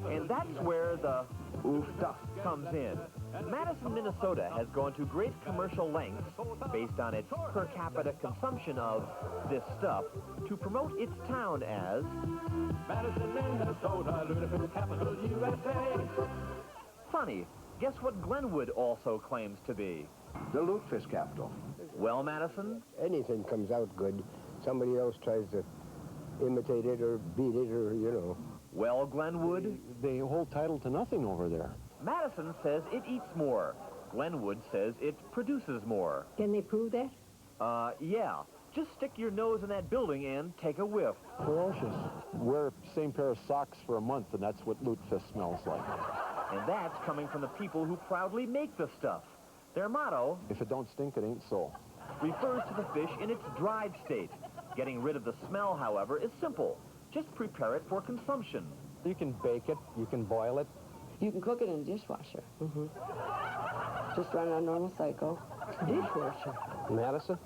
[SPEAKER 26] And that's where the oof stuff comes in. Madison, Minnesota has gone to great commercial lengths, based on its per capita consumption of this stuff, to promote its town as
[SPEAKER 12] Madison, Minnesota, Lutefisk capital, USA.
[SPEAKER 26] Funny. Guess what Glenwood also claims to be?
[SPEAKER 5] The Lutefisk capital.
[SPEAKER 26] Well, Madison?
[SPEAKER 13] Anything comes out good. Somebody else tries to imitate it or beat it or, you know.
[SPEAKER 26] Well, Glenwood?
[SPEAKER 5] They hold title to nothing over there.
[SPEAKER 26] Madison says it eats more. Glenwood says it produces more.
[SPEAKER 17] Can they prove that?
[SPEAKER 26] Yeah. Just stick your nose in that building and take a whiff.
[SPEAKER 5] Ferocious. Wear same pair of socks for a month, and that's what lutefisk smells like.
[SPEAKER 26] And that's coming from the people who proudly make the stuff. Their motto...
[SPEAKER 5] If it don't stink, it ain't so.
[SPEAKER 26] ...refers to the fish in its dried state. Getting rid of the smell, however, is simple. Just prepare it for consumption.
[SPEAKER 5] You can bake it. You can boil it.
[SPEAKER 14] You can cook it in a dishwasher. Just run a normal cycle.
[SPEAKER 17] Dishwasher.
[SPEAKER 5] Madison?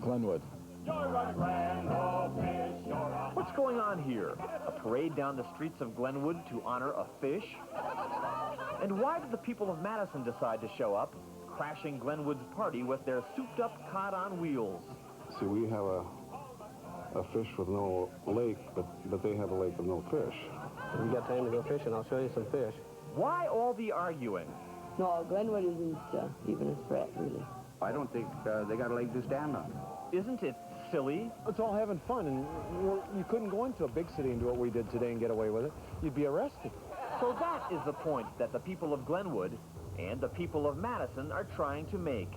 [SPEAKER 5] Glenwood.
[SPEAKER 26] What's going on here? A parade down the streets of Glenwood to honor a fish? And why did the people of Madison decide to show up, crashing Glenwood's party with their souped-up cod on wheels?
[SPEAKER 2] See, we have a fish with no lake, but they have a lake with no fish.
[SPEAKER 13] If you got time to go fishing, I'll show you some fish.
[SPEAKER 26] Why all the arguing?
[SPEAKER 14] No, Glenwood isn't even a threat, really.
[SPEAKER 5] I don't think they got a leg to stand on.
[SPEAKER 26] Isn't it silly?
[SPEAKER 5] It's all having fun, and you couldn't go into a big city and do what we did today and get away with it. You'd be arrested.
[SPEAKER 26] So that is the point that the people of Glenwood and the people of Madison are trying to make.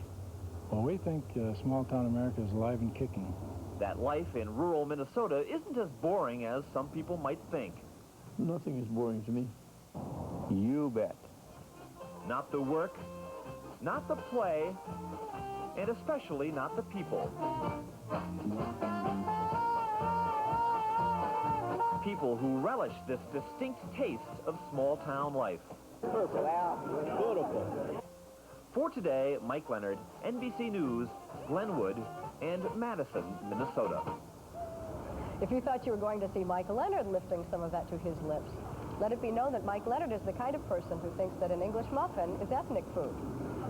[SPEAKER 5] Well, we think small-town America is alive and kicking.
[SPEAKER 26] That life in rural Minnesota isn't as boring as some people might think.
[SPEAKER 5] Nothing is boring to me. You bet.
[SPEAKER 26] Not the work, not the play, and especially not the people. People who relish this distinct taste of small-town life.
[SPEAKER 13] Beautiful.
[SPEAKER 26] For today, Mike Leonard, NBC News, Glenwood, and Madison, Minnesota.
[SPEAKER 17] If you thought you were going to see Mike Leonard lifting some of that to his lips, let it be known that Mike Leonard is the kind of person who thinks that an English muffin is ethnic food.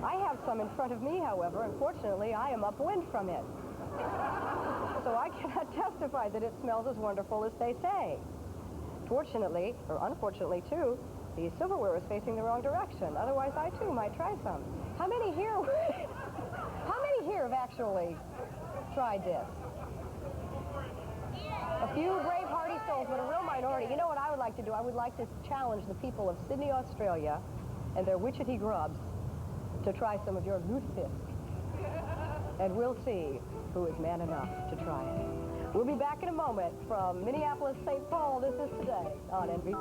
[SPEAKER 17] I have some in front of me, however. Unfortunately, I am upwind from it. So I cannot testify that it smells as wonderful as they say. Fortunately, or unfortunately too, the silverware is facing the wrong direction. Otherwise, I too might try some. How many here have actually tried this? A few brave, hardy souls, but a real minority. You know what I would like to do? I would like to challenge the people of Sydney, Australia, and their witchetty grubs to try some of your lutefisk. And we'll see who is man enough to try it. We'll be back in a moment from Minneapolis, St. Paul. This is Today on NBC.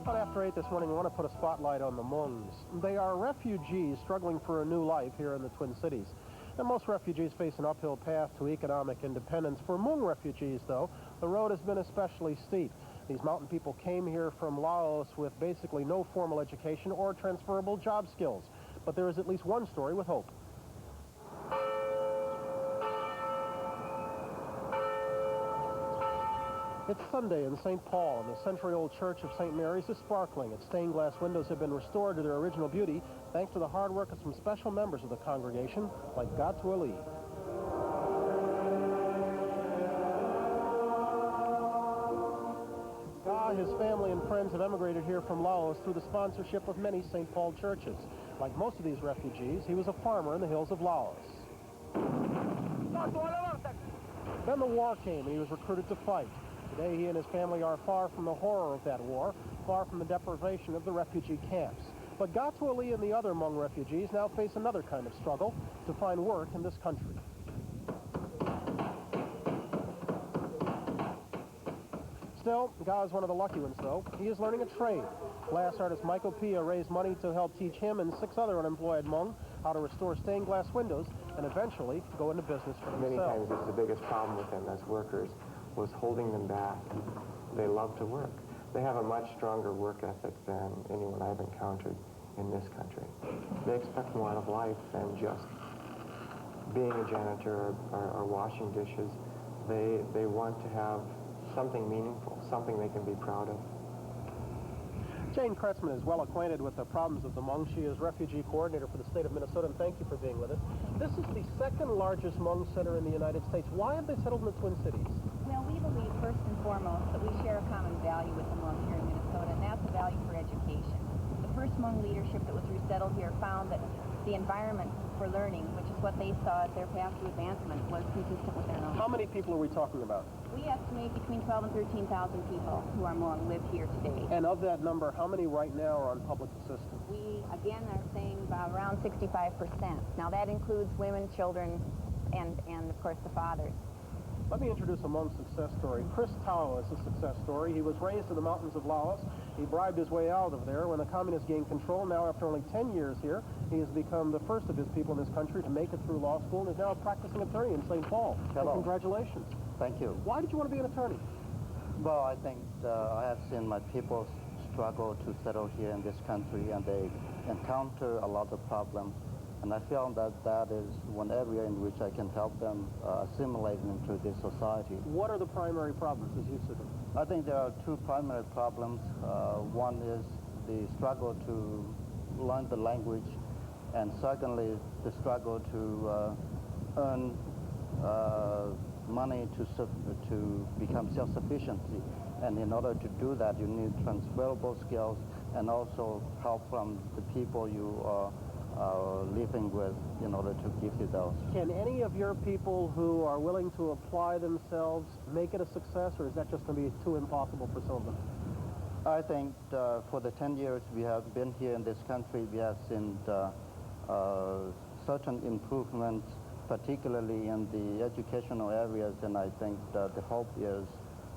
[SPEAKER 15] About after 8 this morning, we want to put a spotlight on the Hmongs. They are refugees struggling for a new life here in the Twin Cities. And most refugees face an uphill path to economic independence. For Hmong refugees, though, the road has been especially steep. These mountain people came here from Laos with basically no formal education or transferable job skills. But there is at least one story with hope. It's Sunday in St. Paul, and the century-old Church of St. Mary's is sparkling. Its stained glass windows have been restored to their original beauty thanks to the hard work of some special members of the congregation, like Gatu Ali. His family and friends have emigrated here from Laos through the sponsorship of many St. Paul churches. Like most of these refugees, he was a farmer in the hills of Laos. Then the war came, and he was recruited to fight. Today, he and his family are far from the horror of that war, far from the deprivation of the refugee camps. But Gato Ali and the other Hmong refugees now face another kind of struggle to find work in this country. Still, Ga is one of the lucky ones, though. He is learning a trade. Glass artist Michael Pia raised money to help teach him and 6 other unemployed Hmong how to restore stained glass windows and eventually go into business for themselves.
[SPEAKER 7] Many times it's the biggest problem with them as workers was holding them back. They love to work. They have a much stronger work ethic than anyone I've encountered in this country. They expect more out of life than just being a janitor or washing dishes. They want to have something meaningful, something they can be proud of.
[SPEAKER 15] Jane Kretzmann is well acquainted with the problems of the Hmong. She is refugee coordinator for the state of Minnesota, and thank you for being with us. This is the second largest Hmong center in the United States. Why have they settled in the Twin Cities?
[SPEAKER 11] Well, we believe first and foremost that we share a common value with the Hmong here in Minnesota, and that's the value for education. The first Hmong leadership that was resettled here found that the environment for learning, which is what they saw as their path to advancement, was consistent with their own.
[SPEAKER 15] How many people are we talking about?
[SPEAKER 11] We estimate between 12 and 13,000 people who are Hmong live here today.
[SPEAKER 15] And of that number, how many right now are on public assistance?
[SPEAKER 11] We, again, are saying about around 65%. Now, that includes women, children, and of course, the fathers.
[SPEAKER 15] Let me introduce a Hmong success story. Chris Tao is a success story. He was raised in the mountains of Laos. He bribed his way out of there when the communists gained control. Now, after only 10 years here, he has become the first of his people in this country to make it through law school and is now a practicing attorney in St. Paul.
[SPEAKER 16] Hello.
[SPEAKER 15] And congratulations.
[SPEAKER 16] Thank you.
[SPEAKER 15] Why did you want to be an attorney?
[SPEAKER 16] Well, I think I have seen my people struggle to settle here in this country, and they encounter a lot of problems. And I feel that that is one area in which I can help them assimilate into this society.
[SPEAKER 15] What are the primary problems as you see them?
[SPEAKER 16] I think there are 2 primary problems. One is the struggle to learn the language, and secondly, the struggle to earn money to become self-sufficiency. And in order to do that, you need transferable skills and also help from the people you are living with in order to give you those.
[SPEAKER 15] Can any of your people who are willing to apply themselves make it a success, or is that just going to be too impossible for some of them?
[SPEAKER 16] I think for the 10 years we have been here in this country, we have seen certain improvements, particularly in the educational areas, and I think the hope is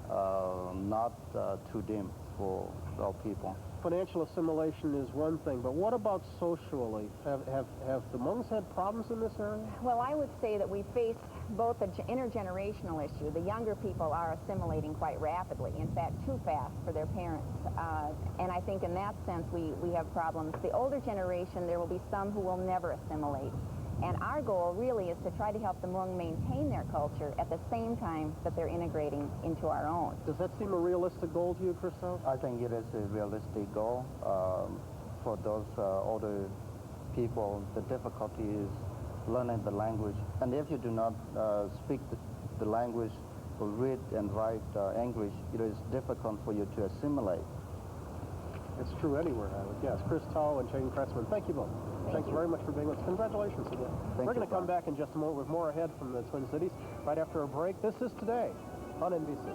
[SPEAKER 16] not too dim for our people.
[SPEAKER 15] Financial assimilation is one thing, but what about socially? Have the Hmongs had problems in this area?
[SPEAKER 11] Well, I would say that we face both an intergenerational issue. The younger people are assimilating quite rapidly, in fact, too fast for their parents. And I think in that sense, we have problems. The older generation, there will be some who will never assimilate. And our goal really is to try to help the Hmong maintain their culture at the same time that they're integrating into our own.
[SPEAKER 15] Does that seem a realistic goal to you, Christophe?
[SPEAKER 16] I think it is a realistic goal. For those older people, the difficulty is learning the language. And if you do not speak the language or read and write English, it is difficult for you to assimilate.
[SPEAKER 15] It's true anywhere, I would guess. Chris Tao and Jane Kretzmann, thank you both. Thank you very much for being with us. Congratulations again. We're going to come back in just a moment with more ahead from the Twin Cities right after a break. This is Today on NBC.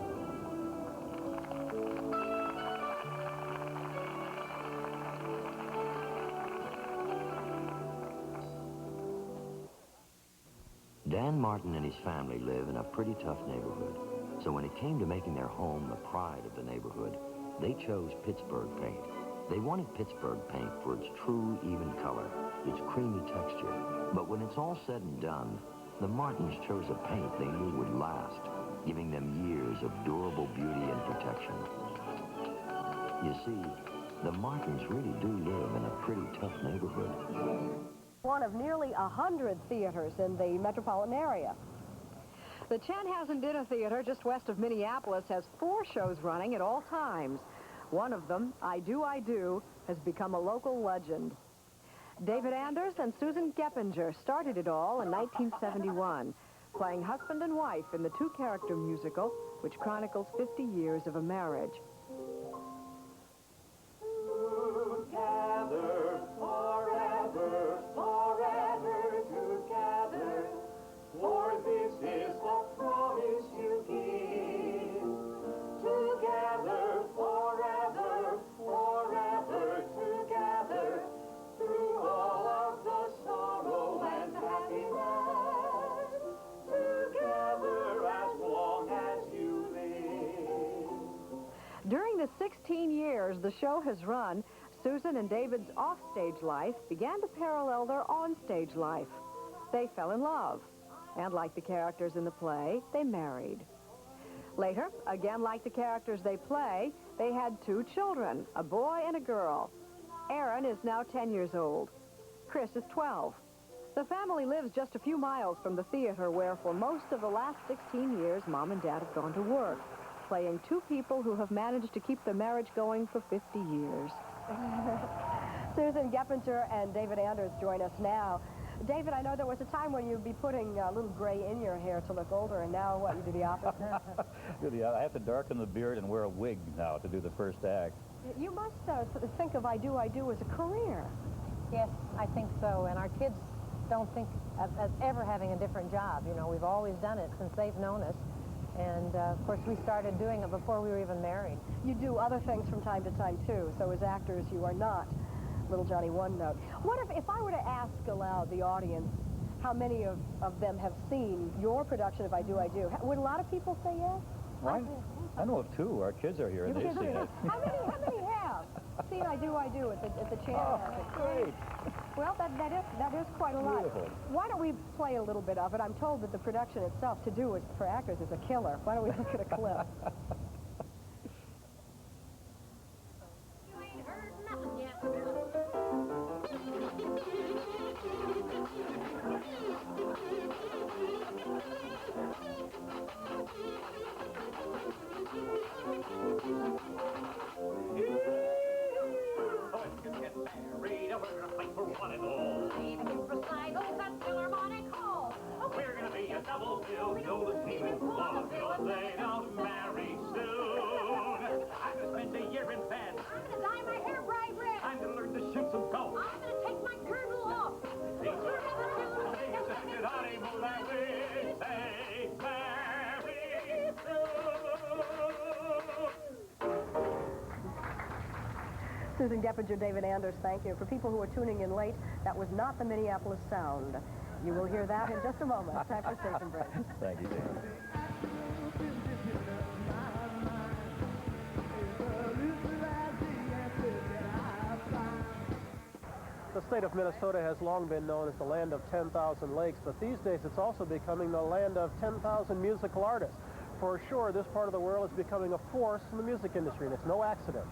[SPEAKER 19] Dan Martin and his family live in a pretty tough neighborhood. So when it came to making their home the pride of the neighborhood, they chose Pittsburgh paint. They wanted Pittsburgh paint for its true, even color, its creamy texture. But when it's all said and done, the Martins chose a paint they knew would last, giving them years of durable beauty and protection. You see, the Martins really do live in a pretty tough neighborhood.
[SPEAKER 17] One of nearly 100 theaters in the metropolitan area. The Chanhassen Dinner Theater, just west of Minneapolis, has 4 shows running at all times. One of them, I Do, has become a local legend. David Anders and Susan Geppinger started it all in 1971, playing husband and wife in the 2-character musical, which chronicles 50 years of a marriage.
[SPEAKER 12] Together, forever, forever together, for this is the promise
[SPEAKER 17] the 16 years the show has run, Susan and David's offstage life began to parallel their onstage life. They fell in love, and like the characters in the play, they married. Later, again like the characters they play, they had 2 children, a boy and a girl. Aaron is now 10 years old. Chris is 12. The family lives just a few miles from the theater where for most of the last 16 years, Mom and Dad have gone to work, playing 2 people who have managed to keep the marriage going for 50 years. Susan Geppinger and David Anders join us now. David, I know there was a time when you'd be putting a little gray in your hair to look older, and now what, you do the opposite?
[SPEAKER 4] I have to darken the beard and wear a wig now to do the first act.
[SPEAKER 17] You must think of I Do as a career.
[SPEAKER 8] Yes, I think so, and our kids don't think of us ever having a different job. You know, we've always done it since they've known us, and of course we started doing it before we were even married.
[SPEAKER 17] You do other things from time to time, too, so as actors you are not Little Johnny One Note. What if I were to ask aloud the audience how many of them have seen your production of I Do, would a lot of people say yes?
[SPEAKER 4] Right. I know of 2. Our kids are here and they've seen it.
[SPEAKER 17] How many have seen I Do at the channel?
[SPEAKER 4] Oh, great.
[SPEAKER 17] Well, that is quite a lot.
[SPEAKER 4] Beautiful.
[SPEAKER 17] Why don't we play a little bit of it? I'm told that the production itself, to do it for actors, is a killer. Why don't we look at a clip?
[SPEAKER 12] You ain't heard nothing yet. We're gonna fight for one and all. Leaving recitals at Philharmonic Hall. We're gonna be a double bill. Know the team is vaudeville. They don't marry soon. I'm gonna spend a year in bed. I'm gonna dye my hair bright red. I'm gonna learn to shoot some golf. I'm gonna take my girdle off. These are the two honeymoon that we say marry soon.
[SPEAKER 17] Susan Geppinger, David Anders, thank you. For people who are tuning in late, that was not the Minneapolis sound. You will hear that in just a moment. Time for station break.
[SPEAKER 4] Thank you, David.
[SPEAKER 15] The state of Minnesota has long been known as the land of 10,000 lakes, but these days it's also becoming the land of 10,000 musical artists. For sure, this part of the world is becoming a force in the music industry, and it's no accident.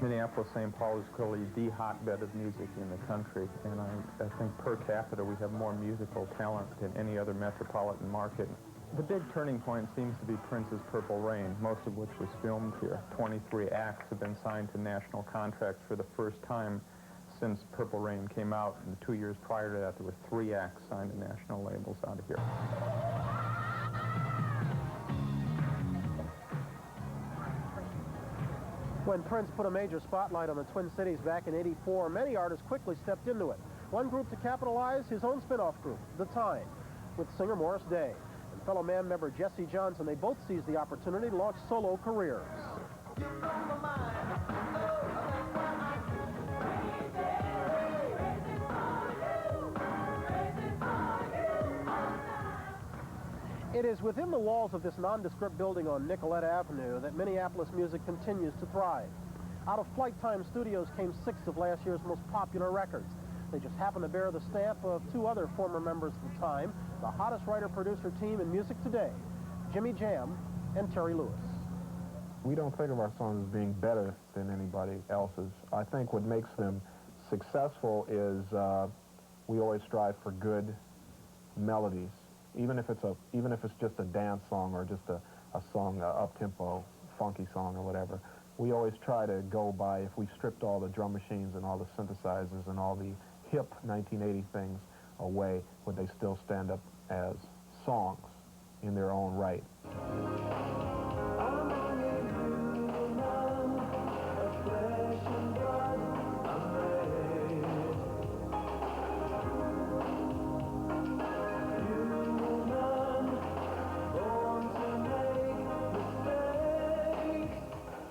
[SPEAKER 20] Minneapolis, St. Paul is clearly the hotbed of music in the country, and I think per capita we have more musical talent than any other metropolitan market. The big turning point seems to be Prince's Purple Rain, most of which was filmed here. 23 acts have been signed to national contracts for the first time since Purple Rain came out. And the 2 years prior to that, there were 3 acts signed to national labels out of here.
[SPEAKER 15] When Prince put a major spotlight on the Twin Cities back in '84, many artists quickly stepped into it. One group to capitalize, his own spin-off group, The Time, with singer Morris Day. And fellow band member Jesse Johnson, they both seized the opportunity to launch solo careers. It is within the walls of this nondescript building on Nicollet Avenue that Minneapolis music continues to thrive. Out of Flight Time Studios came 6 of last year's most popular records. They just happen to bear the stamp of 2 other former members of The Time, the hottest writer-producer team in music today, Jimmy Jam and Terry Lewis.
[SPEAKER 2] We don't think of our songs as being better than anybody else's. I think what makes them successful is we always strive for good melodies. Even if it's just a dance song or just a song, up-tempo, funky song or whatever, we always try to go by, if we stripped all the drum machines and all the synthesizers and all the hip 1980 things away, would they still stand up as songs in their own right?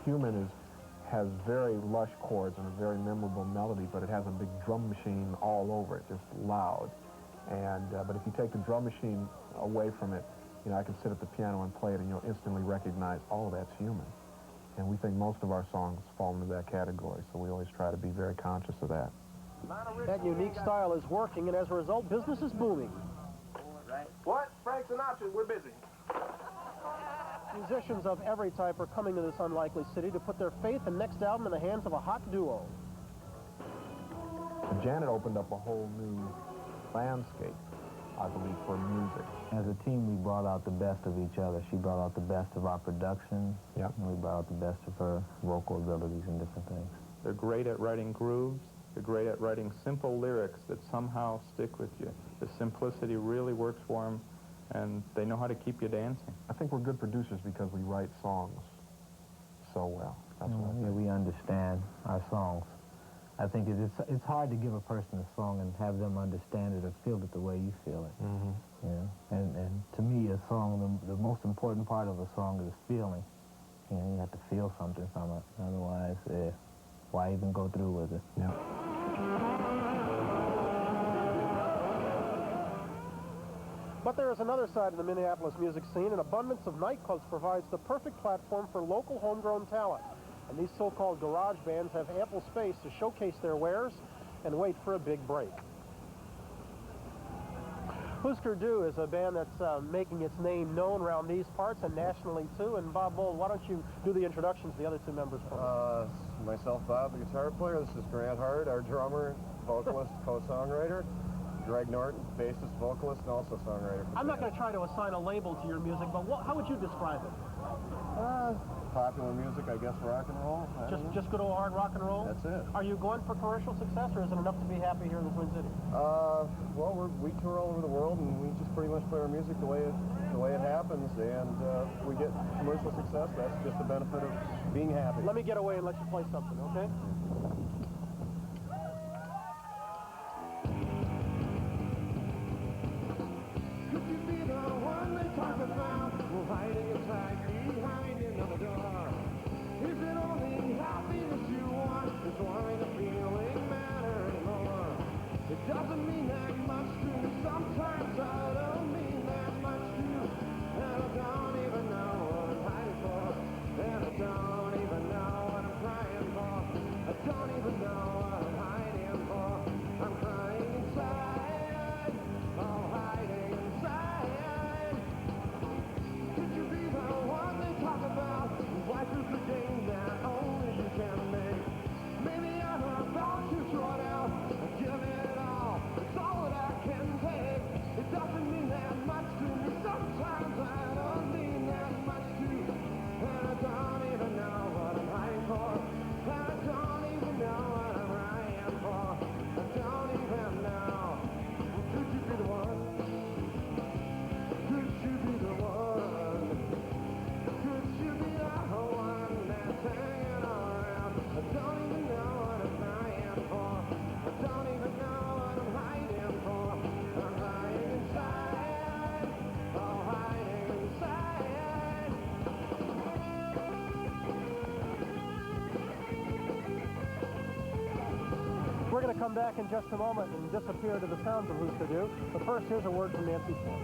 [SPEAKER 2] Human is has very lush chords and a very memorable melody, but it has a big drum machine all over it, just loud. And but if you take the drum machine away from it, you know, I can sit at the piano and play it, and you'll instantly recognize, oh, that's human. And we think most of our songs fall into that category, so we always try to be very conscious of that.
[SPEAKER 15] That unique style is working, and as a result, business is booming.
[SPEAKER 10] What? Frank Sinatra, we're busy.
[SPEAKER 15] Musicians of every type are coming to this unlikely city to put their faith and next album in the hands of a hot duo.
[SPEAKER 2] Janet opened up a whole new landscape, I believe, for music.
[SPEAKER 9] As a team, we brought out the best of each other. She brought out the best of our production, and we brought out the best of her vocal abilities and different things.
[SPEAKER 20] They're great at writing grooves. They're great at writing simple lyrics that somehow stick with you. The simplicity really works for them, and they know how to keep you dancing.
[SPEAKER 2] I think we're good producers because we write songs so well. That's what I think.
[SPEAKER 9] We understand our songs. I think it's hard to give a person a song and have them understand it or feel it the way you feel it. You know? And to me, a song, the most important part of a song is feeling. You know, you have to feel something from it. Otherwise, why even go through with it?
[SPEAKER 2] Yeah.
[SPEAKER 15] But there is another side of the Minneapolis music scene. An abundance of nightclubs provides the perfect platform for local homegrown talent. And these so-called garage bands have ample space to showcase their wares and wait for a big break. Husker Du is a band that's making its name known around these parts and nationally too. And Bob Bold, why don't you do the introductions to the other two members for us?
[SPEAKER 5] Myself, Bob, the guitar player. This is Grant Hart, our drummer, vocalist, co-songwriter. Greg Norton, bassist, vocalist, and also songwriter.
[SPEAKER 15] I'm not going to try to assign a label to your music, but how would you describe it?
[SPEAKER 5] Popular music, I guess, rock and roll.
[SPEAKER 15] Just good old hard rock and roll?
[SPEAKER 5] That's it.
[SPEAKER 15] Are you going for commercial success, or is it enough to be happy here in the Twin Cities?
[SPEAKER 5] Well, we tour all over the world, and we just pretty much play our music the way it happens, and we get commercial success. That's just the benefit of being happy.
[SPEAKER 15] Let me get away and let you play something, okay?
[SPEAKER 12] Could you be the one they talk about? We're hiding inside behind another door. Is it only happiness you want? Is why the feeling matter anymore? It doesn't mean that much to me. Sometimes I don't mean that much to you. And I don't even know what I'm hiding for. And I don't even know what I'm crying for. I don't even know what I'm hiding for. I'm crying inside. Oh, hiding inside. Could you be the one they talk about? Life is a game that only you can make. Maybe I'm about to throw it out. I give it all. It's all that I can take. It doesn't mean that much to me. Sometimes I don't mean that much to you. And I don't even know what I'm hiding for. And I don't even know what I'm crying for. I don't even know. Could you be the one? Could you be the one? Could you be the one that's hanging around? I don't even know what I'm crying for. I don't even know what I'm hiding for. I'm hiding inside. Oh, hiding inside.
[SPEAKER 15] We're going to come back in just a moment and disappear to the sounds of Husker Du. But first, here's a word from Nancy Ford.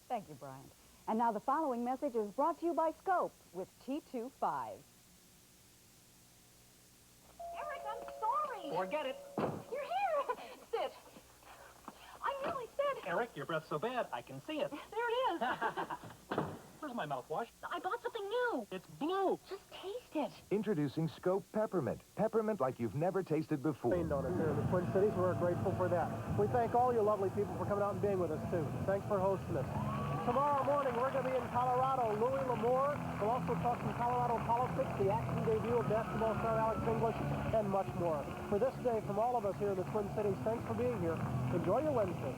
[SPEAKER 18] Thank you, Brian. And now the following message is brought to you by Scope with T25.
[SPEAKER 21] Eric, I'm sorry.
[SPEAKER 15] Forget it.
[SPEAKER 21] You're here. Sit. I nearly said...
[SPEAKER 15] Eric, your breath's so bad, I can see it.
[SPEAKER 21] There it is.
[SPEAKER 15] Where's my mouthwash?
[SPEAKER 21] I bought something new.
[SPEAKER 15] It's blue.
[SPEAKER 21] Just taste it.
[SPEAKER 22] Introducing Scope Peppermint. Peppermint like you've never tasted before.
[SPEAKER 15] Rained on us here in the Twin Cities. We're grateful for that. We thank all you lovely people for coming out and being with us, too. Thanks for hosting us. Tomorrow morning, we're going to be in Colorado. Louis L'Amour. We'll also talk some Colorado politics, the action debut of basketball star Alex English, and much more. For this day, from all of us here in the Twin Cities, thanks for being here. Enjoy your Wednesday.